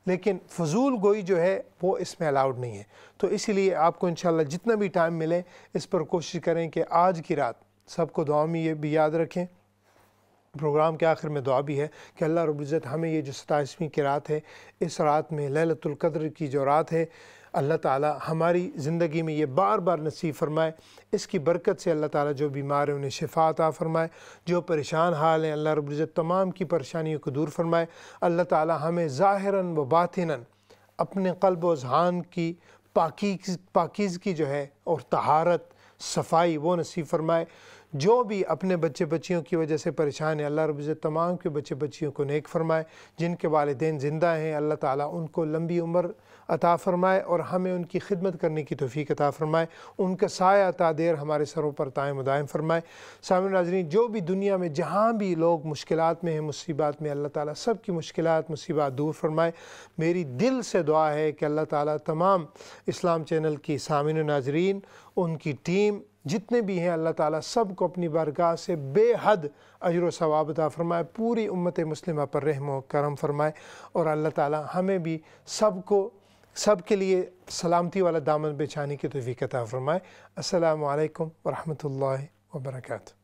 لیکن فضول گوئی جو ہے وہ اس میں الاؤڈ نہیں ہے۔ تو اسی لیے آپ کو انشاءاللہ جتنا بھی ٹائم ملے اس پر کوشش کریں کہ آج کی رات سب کو دعا میں یہ بھی یاد رکھیں، پروگرام کے آخر میں دعا بھی ہے کہ اللہ رب العزت ہمیں یہ جو 27ویں کی رات ہے، اس رات میں لیلۃ القدر کی جو رات ہے، اللہ تعالی ہماری زندگی میں یہ بار بار نصیب فرمائے۔ اس کی برکت سے اللہ تعالی جو بیمار ہیں انہیں شفا عطا فرمائے، جو پریشان حال ہیں اللہ رب العزت تمام کی پریشانیوں کو دور فرمائے۔ اللہ تعالی ہمیں ظاہراً و باطناً اپنے قلب و ذہان کی پاکیزگی جو ہے اور طہارت صفائی وہ نصیب فرمائے۔ جو بھی اپنے بچے بچیوں کی وجہ سے پریشان ہیں اللہ رب العزت تمام کے بچے بچیوں کو نیک فرمائے۔ جن کے والدین زندہ ہیں اللہ تعالیٰ ان کو لمبی عمر عطا فرمائے اور ہمیں ان کی خدمت کرنے کی توفیق عطا فرمائے، ان کا سایہ عطا دیر ہمارے سروں پر قائم و دائم فرمائے۔ سامعین ناظرین، جو بھی دنیا میں جہاں بھی لوگ مشکلات میں ہیں، مصیبات میں، اللہ تعالیٰ سب کی مشکلات مصیبات دور فرمائے۔ میری دل سے دعا ہے کہ اللہ تعالیٰ تمام اسلام چینل کی سامعین و ناظرین، ان کی ٹیم جتنے بھی ہیں، اللہ تعالیٰ سب کو اپنی بارگاہ سے بے حد اجر و ثواب عطا فرمائے، پوری امت مسلمہ پر رحم و کرم فرمائے، اور اللہ تعالیٰ ہمیں بھی سب کے لیے سلامتی والا دامن بچھانے کی توفیق عطا فرمائے۔ السلام علیکم ورحمۃ اللہ وبرکاتہ۔